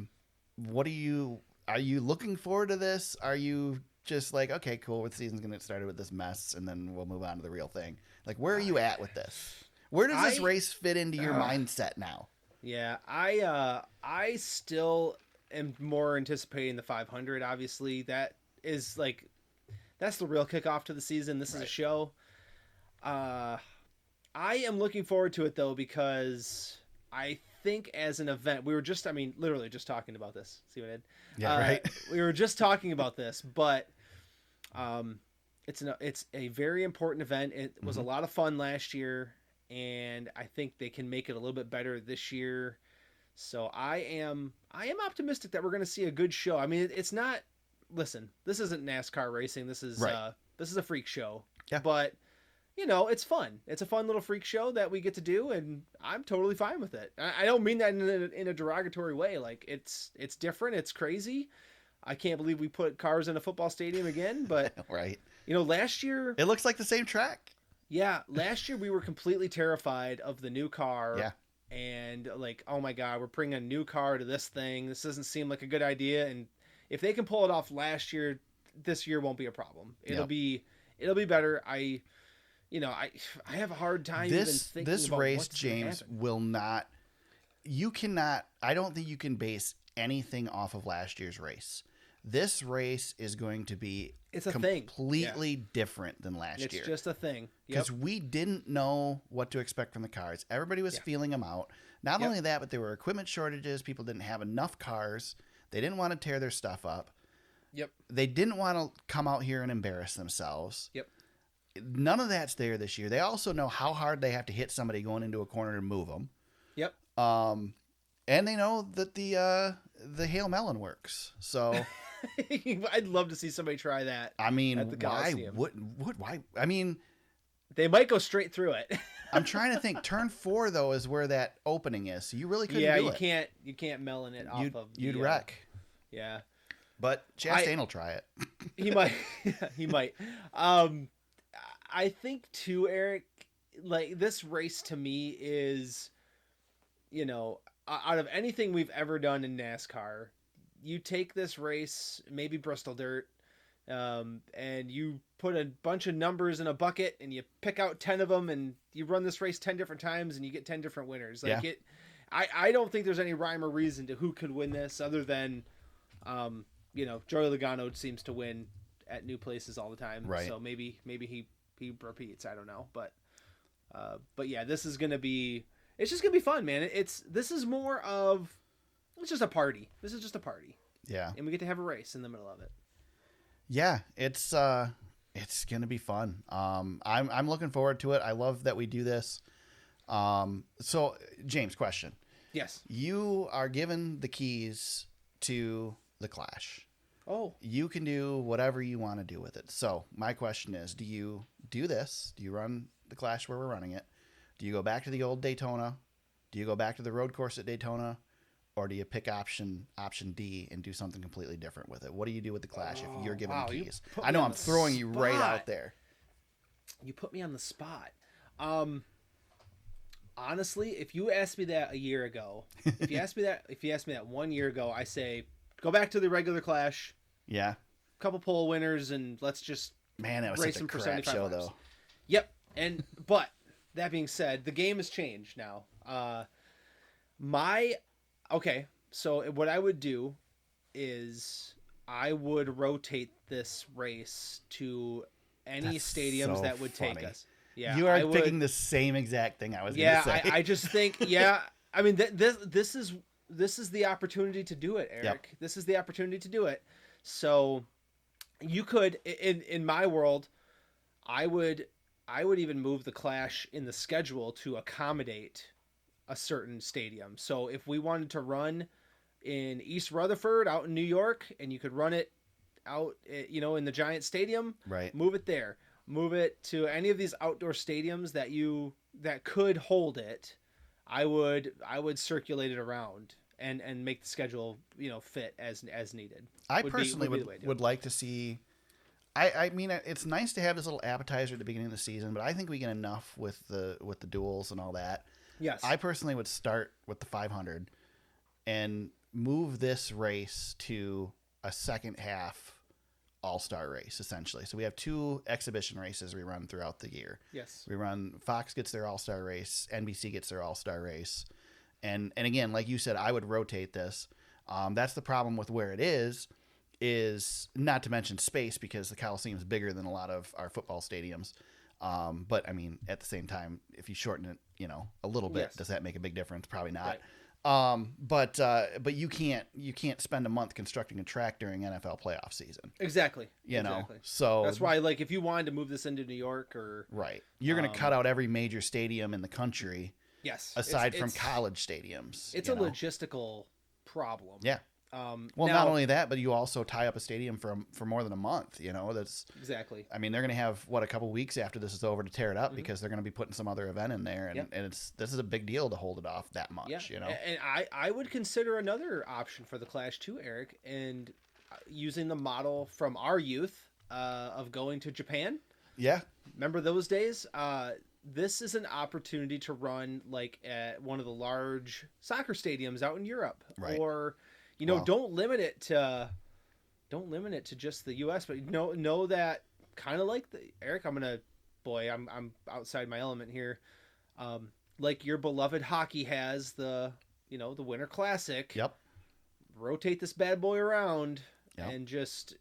you looking forward to this? Are you just like, okay, cool, the season's going to get started with this mess and then we'll move on to the real thing? Like, where are you at with this? Where does this race fit into your mindset now? Yeah, I still am more anticipating the 500. Obviously, that is like, that's the real kickoff to the season. This is a show. I am looking forward to it though, because I think as an event, we were just, literally just talking about this. See what I did? Yeah, right. We were just talking about this, but it's a very important event. It was a lot of fun last year, and I think they can make it a little bit better this year. So I am optimistic that we're going to see a good show. I mean, it's not. Listen, this isn't NASCAR racing. This is this is a freak show. Yeah. But it's fun. It's a fun little freak show that we get to do, and I'm totally fine with it. I don't mean that in a derogatory way. Like, it's different. It's crazy. I can't believe we put cars in a football stadium again, but right. Last year it looks like the same track. Yeah, last year we were completely terrified of the new car. Yeah. And like, oh my God, we're bringing a new car to this thing. This doesn't seem like a good idea. And if they can pull it off last year, this year won't be a problem. It'll be better. I have a hard time even thinking this about race, what's James, will not. You cannot. I don't think you can base anything off of last year's race. This race is going to be completely different than last year. It's just a thing. Because we didn't know what to expect from the cars. Everybody was feeling them out. Not only that, but there were equipment shortages. People didn't have enough cars. They didn't want to tear their stuff up. Yep. They didn't want to come out here and embarrass themselves. Yep. None of that's there this year. They also know how hard they have to hit somebody going into a corner to move them. Yep. And they know that the Hail Melon works. So I'd love to see somebody try that. I mean, at the Coliseum. Why? I mean, they might go straight through it. I'm trying to think. Turn 4 though is where that opening is. So you really couldn't do it. Yeah, you can't melon it off of. You'd wreck. Yeah. But Chastain will try it. He might. He might. I think too, Eric, like this race to me is, out of anything we've ever done in NASCAR, you take this race, maybe Bristol Dirt, and you put a bunch of numbers in a bucket and you pick out 10 of them and you run this race 10 different times and you get 10 different winners. Like I don't think there's any rhyme or reason to who could win this other than, Joey Logano seems to win at new places all the time. Right. So maybe he repeats. I don't know. But yeah, this is going to be, it's just going to be fun, man. This is more of, it's just a party. This is just a party. Yeah. And we get to have a race in the middle of it. Yeah, it's gonna be fun. I'm looking forward to it. I love that we do this. So James, question. Yes. You are given the keys to the Clash. Oh. You can do whatever you want to do with it. So my question is, do you do this? Do you run the Clash where we're running it? Do you go back to the old Daytona? Do you go back to the road course at Daytona? Or do you pick option D and do something completely different with it? What do you do with the Clash if you're given the keys? I know I'm throwing you right out there. You put me on the spot. Honestly, if you asked me that a year ago, if you asked me that 1 year ago, I say go back to the regular Clash. Yeah. Couple pole winners and let's just that was race such a them for crap 75 show laps. though. Yep. But that being said, the game has changed now. Okay, so what I would do is I would rotate this race to any stadiums that would take us. Yeah, you are picking the same exact thing I was going to say. I just think, I mean, this is the opportunity to do it, Eric. Yep. This is the opportunity to do it. So you could, in my world, I would even move the Clash in the schedule to accommodate a certain stadium. So if we wanted to run, in East Rutherford out in New York, and you could run it out, in the Giant Stadium, right. Move it there. Move it to any of these outdoor stadiums that could hold it. I would circulate it around and make the schedule, fit as needed. I personally would like to see. I mean, it's nice to have this little appetizer at the beginning of the season, but I think we get enough with the duels and all that. Yes. I personally would start with the 500 and move this race to a second half all-star race, essentially. So we have 2 exhibition races we run throughout the year. Yes. We run, Fox gets their all-star race, NBC gets their all-star race. And again, like you said, I would rotate this. That's the problem with where it is not to mention space, because the Coliseum is bigger than a lot of our football stadiums. But I mean, at the same time, if you shorten it, a little bit, Yes. does that make a big difference? Probably not. Right. But you can't spend a month constructing a track during NFL playoff season. Exactly. So that's why, like, if you wanted to move this into New York or right, you're going to cut out every major stadium in the country. Yes. Aside from college stadiums, it's a logistical problem. Yeah. Well, now, not only that, but you also tie up a stadium for more than a month. That's exactly. I mean, they're going to have a couple weeks after this is over to tear it up, because they're going to be putting some other event in there, and this is a big deal to hold it off that much. Yeah. And I would consider another option for the Clash too, Eric, and using the model from our youth of going to Japan. Yeah. Remember those days? This is an opportunity to run like at one of the large soccer stadiums out in Europe, right. Or don't limit it to just the U.S., but know that kind of like Eric. I'm outside my element here. Like your beloved hockey has the Winter Classic. Yep. Rotate this bad boy around, yep. And just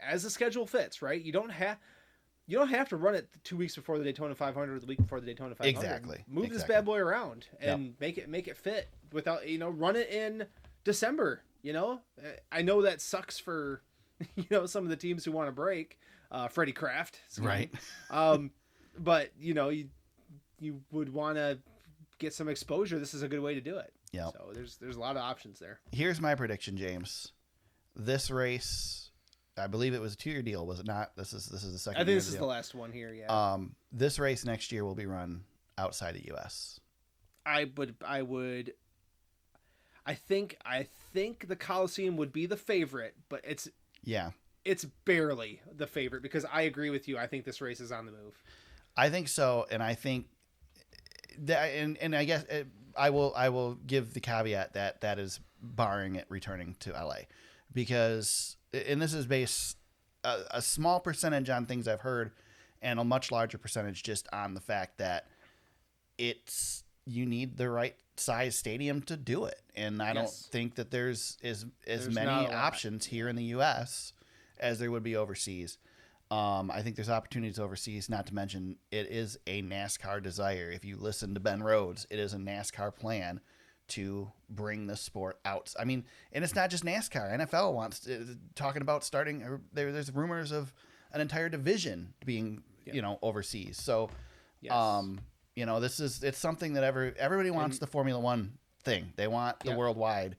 as the schedule fits, right? You don't have to run it 2 weeks before the Daytona 500 or the week before the Daytona 500. Exactly. Move this bad boy around and make it fit without run it in December. I know that sucks for some of the teams who want to break. Freddie Kraft, right? But you would want to get some exposure. This is a good way to do it. Yeah. So there's a lot of options there. Here's my prediction, James. This race, I believe it was a 2-year deal, was it not? This is the second. I think this is the last one here. Yeah. This race next year will be run outside the U.S. I think the Coliseum would be the favorite, but it's barely the favorite, because I agree with you. I think this race is on the move. I think so, and I think that, and I guess I will give the caveat that is barring it returning to LA, because, and this is based a small percentage on things I've heard, and a much larger percentage just on the fact that you need the right size stadium to do it, and I don't think that there's many options here in the U.S. as there would be overseas. I think there's opportunities overseas, not to mention it is a NASCAR desire. If you listen to Ben Rhodes, it is a NASCAR plan to bring the sport out. I mean, and it's not just NASCAR. NFL wants talking about starting. There's rumors of an entire division being overseas. So, it's something that everybody wants, the Formula One thing. They want the worldwide,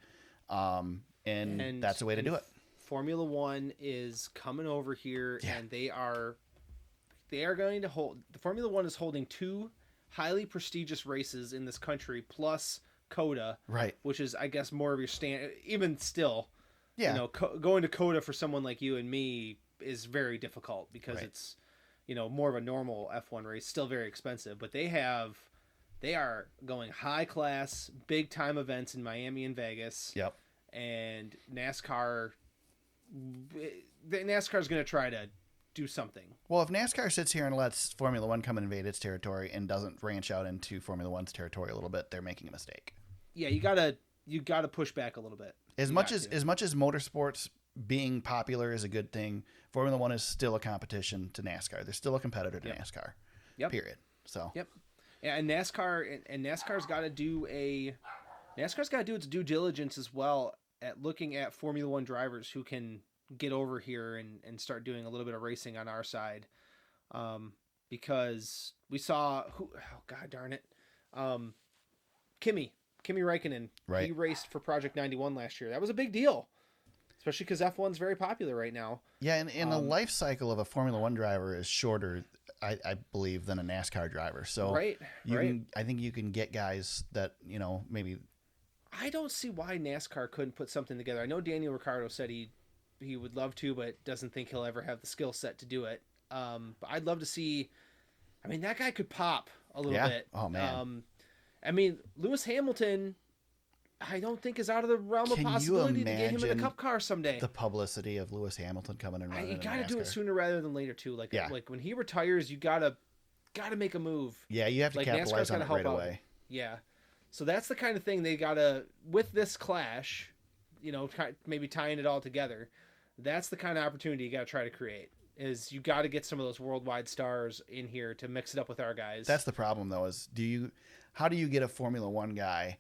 and that's the way to do it. Formula One is coming over here, and they are going to hold. The Formula One is holding 2 highly prestigious races in this country, plus COTA, right? Which is, I guess, more of your stand. Even still, going to COTA for someone like you and me is very difficult, because it's more of a normal F1 race, still very expensive. But they are going high class, big time events in Miami and Vegas. Yep. And NASCAR's going to try to do something. Well, if NASCAR sits here and lets Formula One come and invade its territory and doesn't branch out into Formula One's territory a little bit, they're making a mistake. Yeah, you gotta push back a little bit. As much as motorsports being popular is a good thing, Formula One is still a competition to NASCAR. They're still a competitor to NASCAR. Yep. Period. So. Yep. And NASCAR's got to do its due diligence as well at looking at Formula One drivers who can get over here and start doing a little bit of racing on our side. Because we saw God darn it. Kimi Kimi Räikkönen. Right. He raced for Project 91 last year. That was a big deal, especially because F1's very popular right now. Yeah, and the life cycle of a Formula One driver is shorter, I believe, than a NASCAR driver. So I think you can get guys that, maybe. I don't see why NASCAR couldn't put something together. I know Daniel Ricciardo said he would love to, but doesn't think he'll ever have the skill set to do it. But I'd love to see. I mean, that guy could pop a little bit. Oh man. Lewis Hamilton, I don't think is out of the realm of possibility to get him in a Cup car someday. The publicity of Lewis Hamilton coming and running. You got to do it sooner rather than later too. Like when he retires, you gotta make a move. Yeah, you have to capitalize on it right away. Yeah, so that's the kind of thing they gotta with this clash. Maybe tying it all together. That's the kind of opportunity you got to try to create. Is you got to get some of those worldwide stars in here to mix it up with our guys. That's the problem, though. How do you get a Formula One guy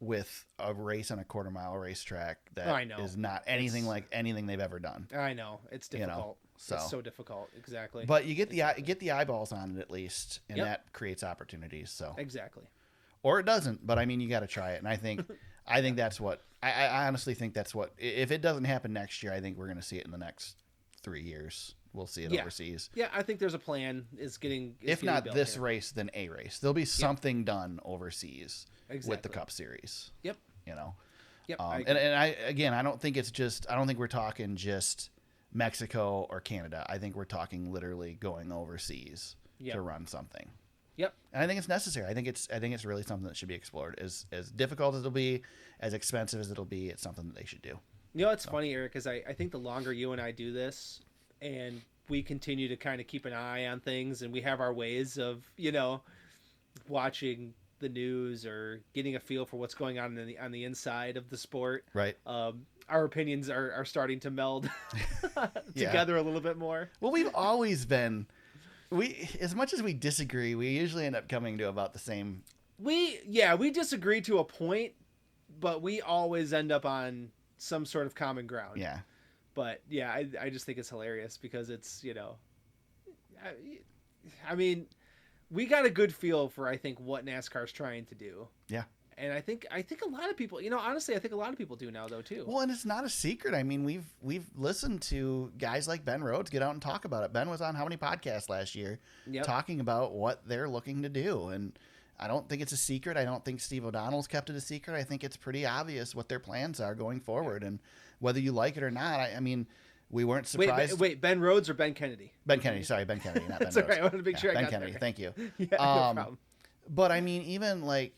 with a race on a quarter-mile racetrack that is not anything like anything they've ever done? I know it's difficult. It's so difficult. Exactly. But you get the eyeballs on it at least, and that creates opportunities. So exactly. Or it doesn't, but I mean, you got to try it, and I think that's what I honestly think that's what. If it doesn't happen next year, I think we're going to see it in the next 3 years. We'll see it overseas. Yeah, I think there's a plan. If not this race, then a race. There'll be something done overseas with the Cup Series. Yep. Yep. I don't think we're talking just Mexico or Canada. I think we're talking literally going overseas to run something. Yep. And I think it's necessary. I think it's really something that should be explored. As difficult as it'll be, as expensive as it'll be, it's something that they should do. It's funny, Eric, because I think the longer you and I do this, and we continue to kind of keep an eye on things, and we have our ways of, watching the news or getting a feel for what's going on on the inside of the sport. Right. Our opinions are starting to meld together a little bit more. Well, we've always been. As much as we disagree, we usually end up coming to about the same. We disagree to a point, but we always end up on some sort of common ground. Yeah. But yeah, I just think it's hilarious because it's, I mean, we got a good feel for, I think, what NASCAR's trying to do. Yeah. And I think a lot of people, honestly, I think a lot of people do now though too. Well, and it's not a secret. I mean, we've listened to guys like Ben Rhodes get out and talk about it. Ben was on how many podcasts last year talking about what they're looking to do. And I don't think it's a secret. I don't think Steve O'Donnell's kept it a secret. I think it's pretty obvious what their plans are going forward. And whether you like it or not, I mean, we weren't surprised. Wait, Ben Rhodes or Ben Kennedy? Ben Kennedy. Sorry, Ben Kennedy, not Ben Rhodes. Okay. I wanted to make sure I Ben got Kennedy. that right. Thank you. Yeah, no problem. But I mean, even like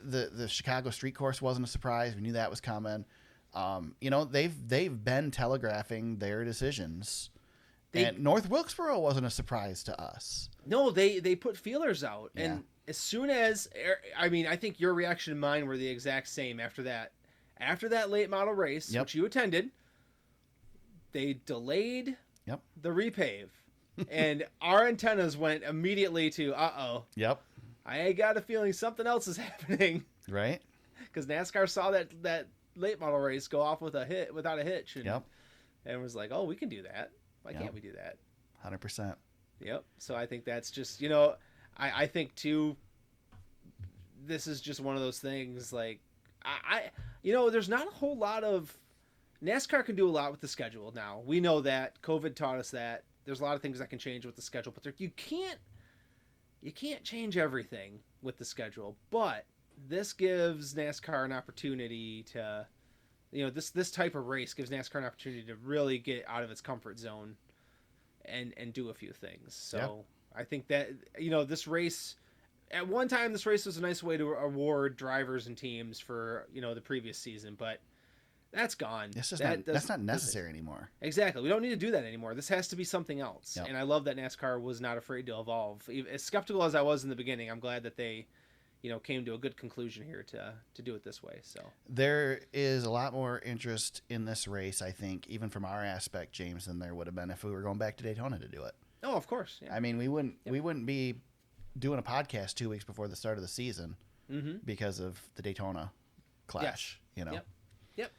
the Chicago street course wasn't a surprise. We knew that was coming. They've been telegraphing their decisions. And North Wilkesboro wasn't a surprise to us. No, they put feelers out. Yeah. And as soon as, I think your reaction and mine were the exact same after that. After that late model race, which you attended, they delayed the repave. And our antennas went immediately to, uh-oh. Yep. I got a feeling something else is happening. Right. Because NASCAR saw that late model race go off without a hitch. And was like, oh, we can do that. Why can't we do that? 100%. Yep. So I think that's just, I think too, this is just one of those things like, there's not a whole lot of, NASCAR can do a lot with the schedule now. We know that. COVID taught us that. There's a lot of things that can change with the schedule, but you can't change everything with the schedule. But this gives NASCAR an opportunity to, this type of race gives NASCAR an opportunity to really get out of its comfort zone and do a few things. So I think that, this race, at one time, this race was a nice way to award drivers and teams for, the previous season, but that's gone. That's not necessary anymore. Exactly. We don't need to do that anymore. This has to be something else. Yep. And I love that NASCAR was not afraid to evolve. As skeptical as I was in the beginning, I'm glad that they, came to a good conclusion here to do it this way. So there is a lot more interest in this race, I think, even from our aspect, James, than there would have been if we were going back to Daytona to do it. Oh, of course. Yeah. I mean, we wouldn't be doing a podcast 2 weeks before the start of the season because of the Daytona Clash. Yes. Yep.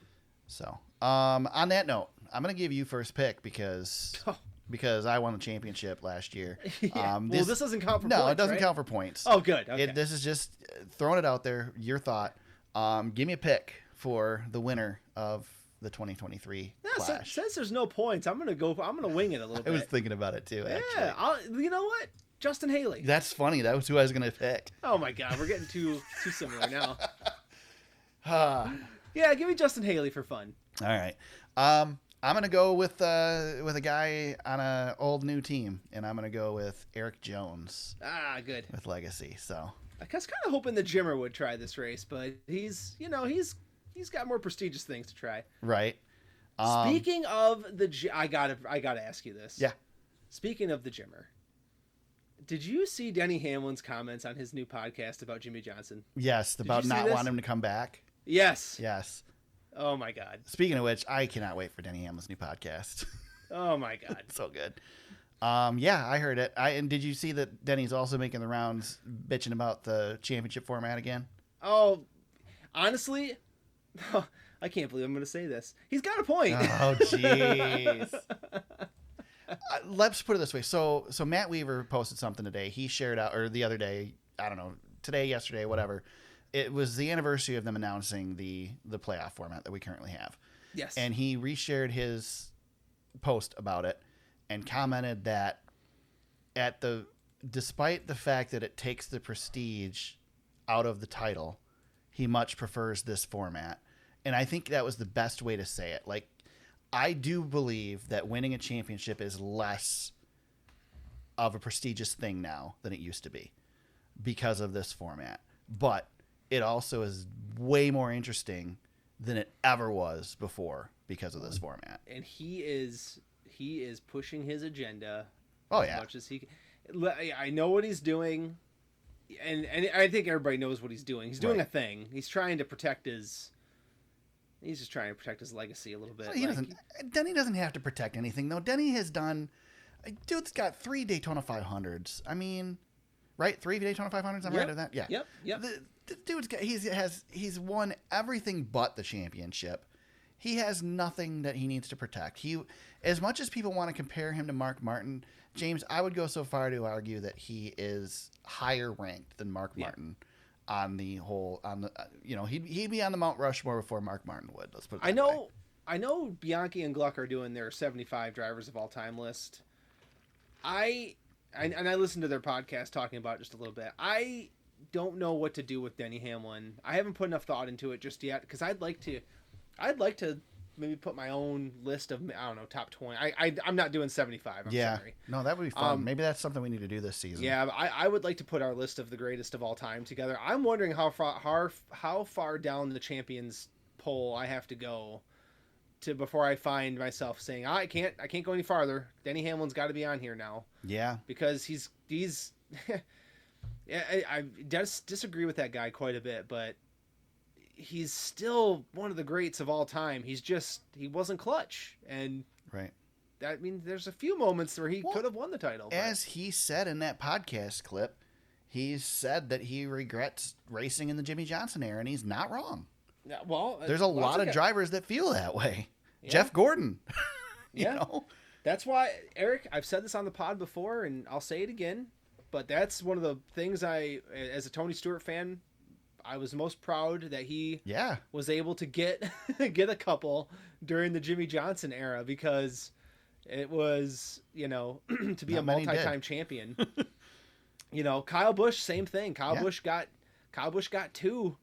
So, on that note, I'm going to give you first pick because I won the championship last year. This doesn't count for points. No, it doesn't right? count for points. Oh, good. Okay. This is just throwing it out there, your thought. Give me a pick for the winner of the 2023 Clash. Since there's no points, I'm gonna wing it a little bit. I was thinking about it too. Yeah, Actually. you know what? Justin Haley. That's funny. That was who I was gonna pick. Oh my God, we're getting too similar now. All Yeah, give me Justin Haley for fun. right. I'm gonna go with a guy on a old new team, and I'm gonna go with Eric Jones. Good. With Legacy. So I was kind of hoping the Jimmer would try this race, but he's got more prestigious things to try. right. Speaking of I gotta ask you this. Yeah. Speaking of the Jimmer, did you see Denny Hamlin's comments on his new podcast about Jimmy Johnson? Yes, about not wanting him to come back. Yes. Yes. Oh my God. Speaking of which, I cannot wait for Denny Hamlin's new podcast. Oh my God. So good. Yeah, I heard it. And did you see that Denny's also making the rounds bitching about the championship format again? Oh, honestly, I can't believe I'm going to say this. He's got a point. Oh, jeez. Let's put it this way. So Matt Weaver posted something today. He shared out, or the other day, I don't know, today, yesterday, whatever. It was the anniversary of them announcing the playoff format that we currently have. Yes. And he reshared his post about it and commented that despite the fact that it takes the prestige out of the title, he much prefers this format. And I think that was the best way to say it. Like, I do believe that winning a championship is less of a prestigious thing now than it used to be because of this format. But it also is way more interesting than it ever was before because of this format. And he is pushing his agenda as much as he. I know what he's doing, and I think everybody knows what he's doing. He's doing a thing. He's trying to protect his. He's just trying to protect his legacy a little bit. Denny doesn't have to protect anything, though. Denny has done. Dude's got 3 Daytona 500s. I mean, right? 3 Daytona 500s. I'm right on that. Yeah. Yep. The dude's got. He's won everything but the championship. He has nothing that he needs to protect. As much as people want to compare him to Mark Martin, James, I would go so far to argue that he is higher ranked than Mark Martin. On the whole, he'd be on the Mount Rushmore before Mark Martin would. Let's put it that way. I know Bianchi and Gluck are doing their 75 drivers of all time list. I listened to their podcast talking about it just a little bit. I don't know what to do with Denny Hamlin. I haven't put enough thought into it just yet because I'd like to maybe put my own list of, I don't know, top 20. I'm not doing 75. I'm sorry. No, that would be fun. Maybe that's something we need to do this season. Yeah, I would like to put our list of the greatest of all time together. I'm wondering how far down the champions poll I have to go before I find myself saying, I can't go any farther. Denny Hamlin's got to be on here now. Yeah. Because he's yeah, I disagrry with that guy quite a bit, but he's still one of the greats of all time. He wasn't clutch. And right. I mean, there's a few moments where he could have won the title. As he said in that podcast clip, he said that he regrets racing in the Jimmy Johnson era, and he's not wrong. Yeah, well, there's a lot of drivers that feel that way. Yeah. Jeff Gordon. you know? That's why, Eric, I've said this on the pod before, and I'll say it again, but that's one of the things as a Tony Stewart fan, I was most proud that he was able to get a couple during the Jimmy Johnson era because it was, to be a multi-time champion. Kyle Busch, same thing. Kyle Busch got 2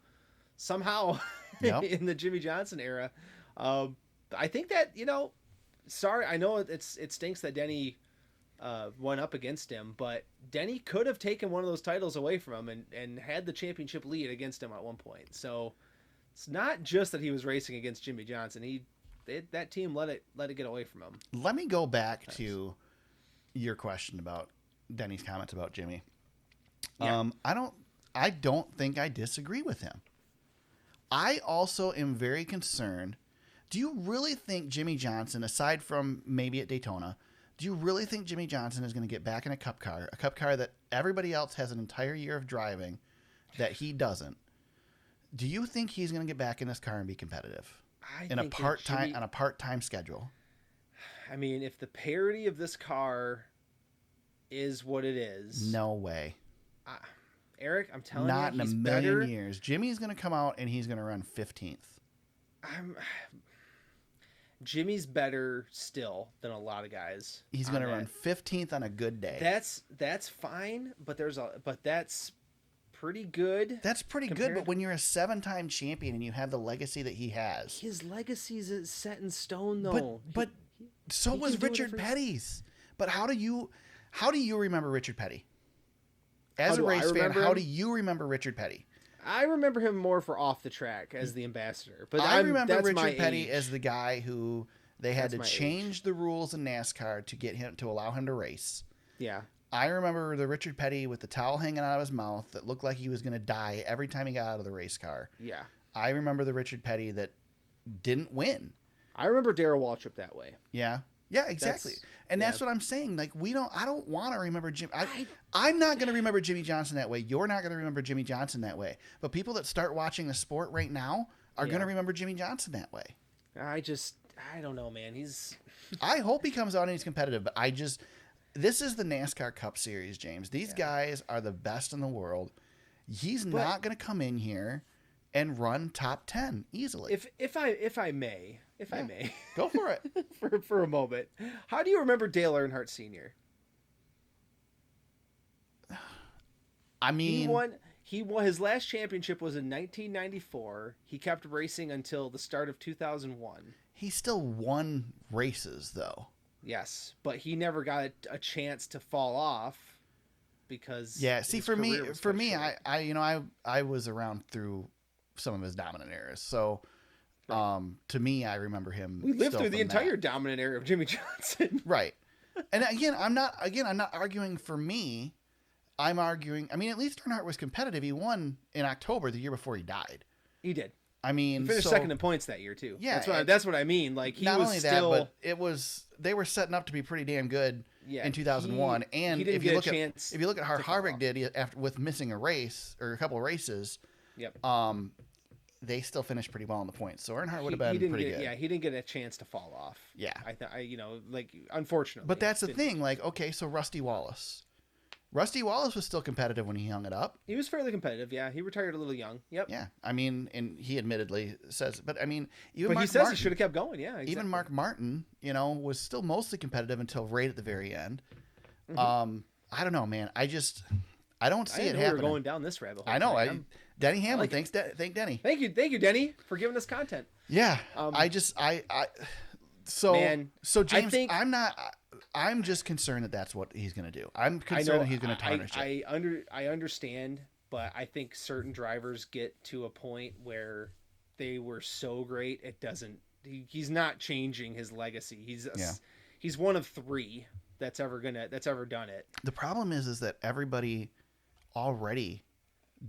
somehow in the Jimmy Johnson era. I think that, sorry, I know it stinks that Denny went up against him, but Denny could have taken one of those titles away from him and had the championship lead against him at one point. So it's not just that he was racing against Jimmy Johnson. That team let it get away from him. Let me go back to your question about Denny's comments about Jimmy. Yeah. I don't think I disagree with him. I also am very concerned. Do you really think Jimmy Johnson, aside from maybe at Daytona, do you really think Jimmy Johnson is going to get back in a cup car that everybody else has an entire year of driving that he doesn't? Do you think he's going to get back in this car and be competitive on a part-time schedule? I mean, if the parity of this car is what it is, no way. Eric, I'm telling Not you, in he's a million better. years. Jimmy's going to come out and he's going to run 15th. Jimmy's better still than a lot of guys. He's going to run 15th on a good day. That's fine, but that's pretty good. That's pretty good, but when you're a 7-time champion and you have the legacy that he has. His legacy's set in stone, though. But so was Richard Petty's. But how do you remember Richard Petty? As a race fan, how do you remember Richard Petty? I remember him more for off the track as the ambassador. But I remember Richard Petty as the guy who they had to change the rules in NASCAR to get him to allow him to race. Yeah. I remember the Richard Petty with the towel hanging out of his mouth that looked like he was going to die every time he got out of the race car. Yeah. I remember the Richard Petty that didn't win. I remember Darrell Waltrip that way. Yeah. Yeah, exactly. That's what I'm saying. Like, I don't want to remember Jim. I'm not going to remember Jimmy Johnson that way. You're not going to remember Jimmy Johnson that way. But people that start watching the sport right now are going to remember Jimmy Johnson that way. I don't know, man. I hope he comes out and he's competitive, but this is the NASCAR Cup Series, James. These guys are the best in the world. He's not going to come in here and run top 10 easily. If I may, go for it for a moment. How do you remember Dale Earnhardt Sr.? I mean, he won his last championship was in 1994. He kept racing until the start of 2001. He still won races though. Yes, but he never got a chance to fall off because for me I was around through some of his dominant eras. So to me, I remember him. We lived through the entire dominant era of Jimmy Johnson. Right. And again, I'm not arguing for me. I'm arguing, I mean, at least Earnhardt was competitive. He won in October the year before he died. He did. I mean, he finished second in points that year too. Yeah, that's what I mean. Like he not was only still, that, but they were setting up to be pretty damn good in 2001. And if you look at how Harvick did after with missing a race or a couple of races, they still finished pretty well in the points. So Earnhardt would have been pretty good. Yeah, he didn't get a chance to fall off. Yeah, unfortunately. But that's the thing. Like, okay, so Rusty Wallace was still competitive when he hung it up. He was fairly competitive, yeah. He retired a little young. Yep. Yeah. I mean, and he admittedly says, but I mean, he says he should have kept going, yeah. Exactly. Even Mark Martin, was still mostly competitive until right at the very end. Mm-hmm. I don't know, man. I don't see it happening. We're going down this rabbit hole. I know. Denny Hamlin, thank Denny. Thank you, Denny, for giving us content. Yeah. So James, I'm just concerned that that's what he's going to do. I'm concerned that he's going to tarnish it. I understand, but I think certain drivers get to a point where they were so great it doesn't. He's not changing his legacy. He's one of 3 that's ever done it. The problem is that everybody already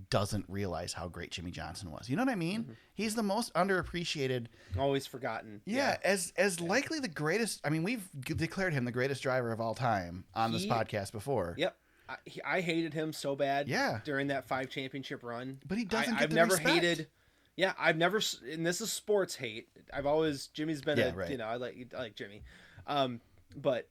doesn't realize how great Jimmy Johnson was. You know what I mean? Mm-hmm. He's the most underappreciated, always forgotten. Yeah, as likely the greatest. I mean, we've declared him the greatest driver of all time on this podcast before. Yep. I hated him so bad during that 5 championship run. But he doesn't get I've the never respect. hated. Yeah, I've never, and this is sports hate. Jimmy's been I like Jimmy. But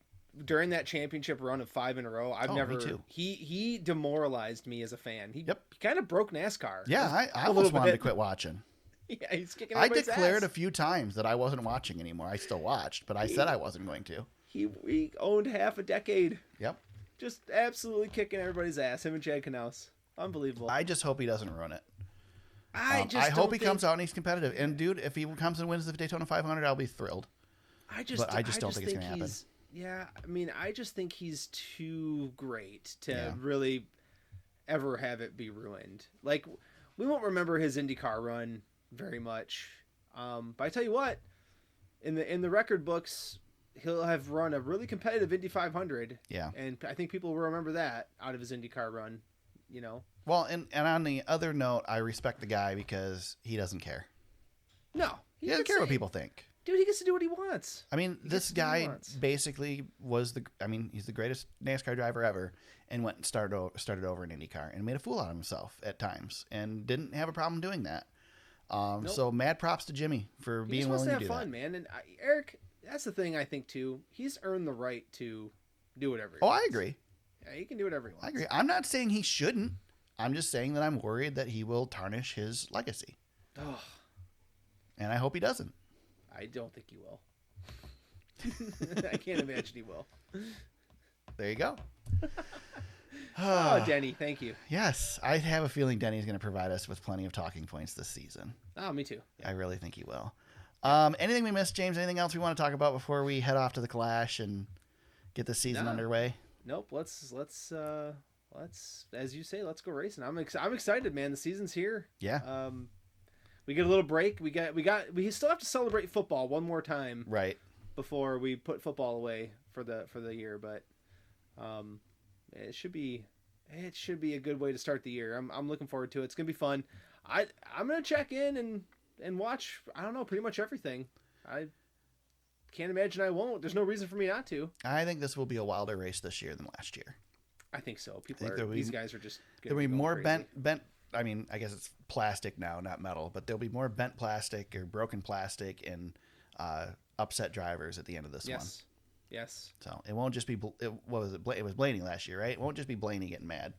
during that championship run of 5 in a row, me too. He demoralized me as a fan. He kind of broke NASCAR. Yeah, I almost wanted to quit watching. Yeah, he's kicking everybody's ass. I declared a few times that I wasn't watching anymore. I still watched, but I said I wasn't going to. He owned half a decade. Yep. Just absolutely kicking everybody's ass. Him and Chad Knaus. Unbelievable. I just hope he doesn't ruin it. I hope he comes out and he's competitive. And dude, if he comes and wins the Daytona 500, I'll be thrilled. I just don't think it's going to happen. Yeah, I mean, I just think he's too great to really ever have it be ruined. Like, we won't remember his IndyCar run very much. But I tell you what, in the record books, he'll have run a really competitive Indy 500. Yeah. And I think people will remember that out of his IndyCar run, Well, and on the other note, I respect the guy because he doesn't care. No. He doesn't care what people think. Dude, he gets to do what he wants. I mean, this guy basically he's the greatest NASCAR driver ever and went and started over in IndyCar and made a fool out of himself at times and didn't have a problem doing that. Nope. So mad props to Jimmy for being willing to do that. He just wants to have fun, man. And Eric, that's the thing I think too. He's earned the right to do whatever he wants. I agree. Yeah, he can do whatever he wants. I agree. I'm not saying he shouldn't. I'm just saying that I'm worried that he will tarnish his legacy. Oh, And I hope he doesn't. I don't think he will. I can't imagine he will. There you go. Oh, Denny, thank you. Yes, I have a feeling Denny's going to provide us with plenty of talking points this season. Oh, me too. Yeah. I really think he will. Anything we missed, James? Anything else we want to talk about before we head off to the Clash and get the season underway? Nope. Let's as you say, let's go racing. I'm excited, man. The season's here. Yeah. We get a little break. We still have to celebrate football one more time. Right. Before we put football away for the year, but it should be a good way to start the year. I'm looking forward to it. It's gonna be fun. I'm gonna check in and watch. I don't know, pretty much everything. I can't imagine I won't. There's no reason for me not to. I think this will be a wilder race this year than last year. I think so. These guys are just. There'll be more crazy. bent. I mean, I guess it's plastic now, not metal, but there'll be more bent plastic or broken plastic and upset drivers at the end of this one. Yes. So it won't just be. What was it? It was Blaney last year, right? It won't just be Blaney getting mad.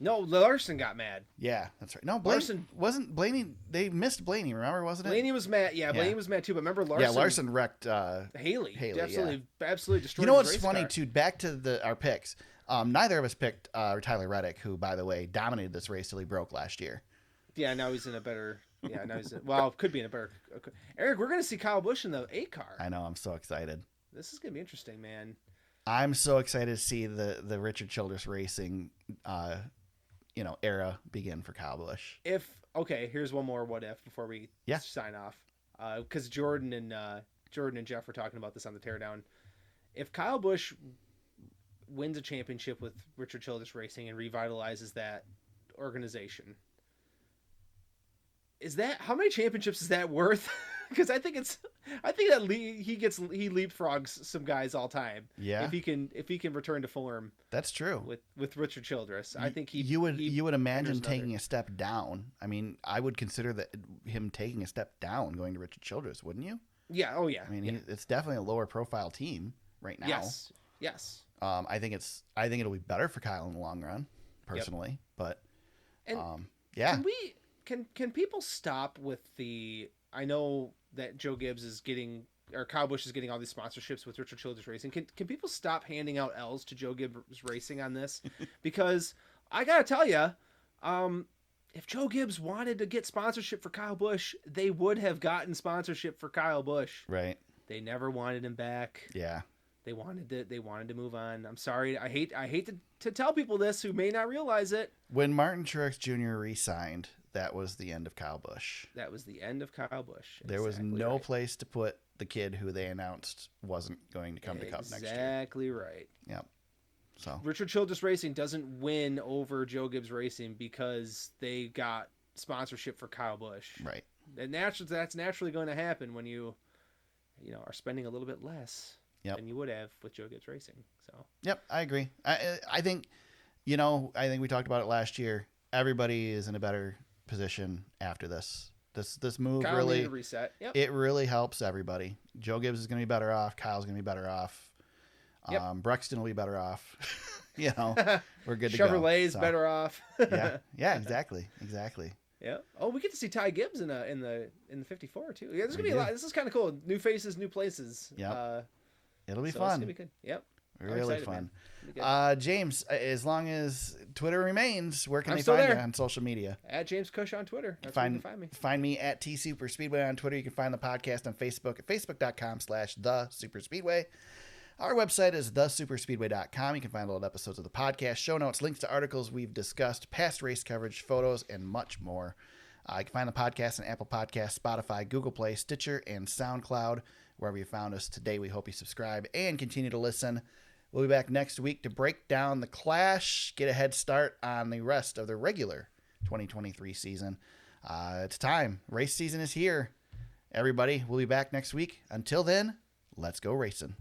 No, Larson got mad. Yeah, that's right. No, Larson wasn't Blaney. They missed Blaney. Remember, wasn't it? Blaney was mad. Yeah, Blaney was mad too. But remember, Larson. Yeah, Larson wrecked Haley. Absolutely destroyed. You know what's funny too? Back to our picks. Neither of us picked Tyler Reddick, who, by the way, dominated this race till he broke last year. Yeah, now he's in a better. Yeah, now he's could be in a better. Eric, we're gonna see Kyle Busch in the 8 car. I know. I'm so excited. This is gonna be interesting, man. I'm so excited to see the Richard Childress Racing, era begin for Kyle Busch. Here's one more what if before we sign off, because Jordan and Jeff were talking about this on the teardown. If Kyle Busch wins a championship with Richard Childress Racing and revitalizes that organization, how many championships is that worth? Because I think that he leapfrogs some guys all time. Yeah. If he can return to form. That's true. With Richard Childress, I think you would imagine taking a step down. I mean, I would consider that him taking a step down going to Richard Childress, wouldn't you? Yeah. Oh yeah. I mean, it's definitely a lower profile team right now. Yes. I think it'll be better for Kyle in the long run, personally. Yep. But yeah. Can people stop with the? I know that Joe Gibbs is getting, or Kyle Busch is getting all these sponsorships with Richard Childress Racing. Can people stop handing out L's to Joe Gibbs Racing on this? Because I gotta tell you, if Joe Gibbs wanted to get sponsorship for Kyle Busch, they would have gotten sponsorship for Kyle Busch. Right. They never wanted him back. Yeah. They wanted to move on. I'm sorry. I hate to tell people this who may not realize it. When Martin Truex Jr. re-signed, that was the end of Kyle Busch. That was the end of Kyle Busch. There was no place to put the kid who they announced wasn't going to come to Cup next year. Exactly right. Yep. So Richard Childress Racing doesn't win over Joe Gibbs Racing because they got sponsorship for Kyle Busch. Right. And that's naturally going to happen when you are spending a little bit less than you would have with Joe Gibbs Racing. So. Yep, I agree. I think we talked about it last year. Everybody is in a better position after this. This move Kyle really needed a reset. Yep. It really helps everybody. Joe Gibbs is going to be better off. Kyle's going to be better off. Yep. Brexton will be better off. We're good to go. Chevrolet's better off. yeah, exactly. Yeah. Oh, we get to see Ty Gibbs in the 54 too. Yeah, there's gonna be a lot. This is kind of cool. New faces, new places. Yeah. It'll be fun. It's gonna be good. Yep. Really fun. James, as long as Twitter remains, where can they find you on social media? At James Cush on Twitter. That's where you can find me. Find me at TSuperspeedway on Twitter. You can find the podcast on Facebook at facebook.com/TheSuperspeedway. Our website is thesuperspeedway.com. You can find old episodes of the podcast, show notes, links to articles we've discussed, past race coverage, photos, and much more. You can find the podcast on Apple Podcasts, Spotify, Google Play, Stitcher, and SoundCloud. Wherever you found us today, we hope you subscribe and continue to listen. We'll be back next week to break down the Clash, get a head start on the rest of the regular 2023 season. It's time. Race season is here. Everybody, we'll be back next week. Until then, let's go racing.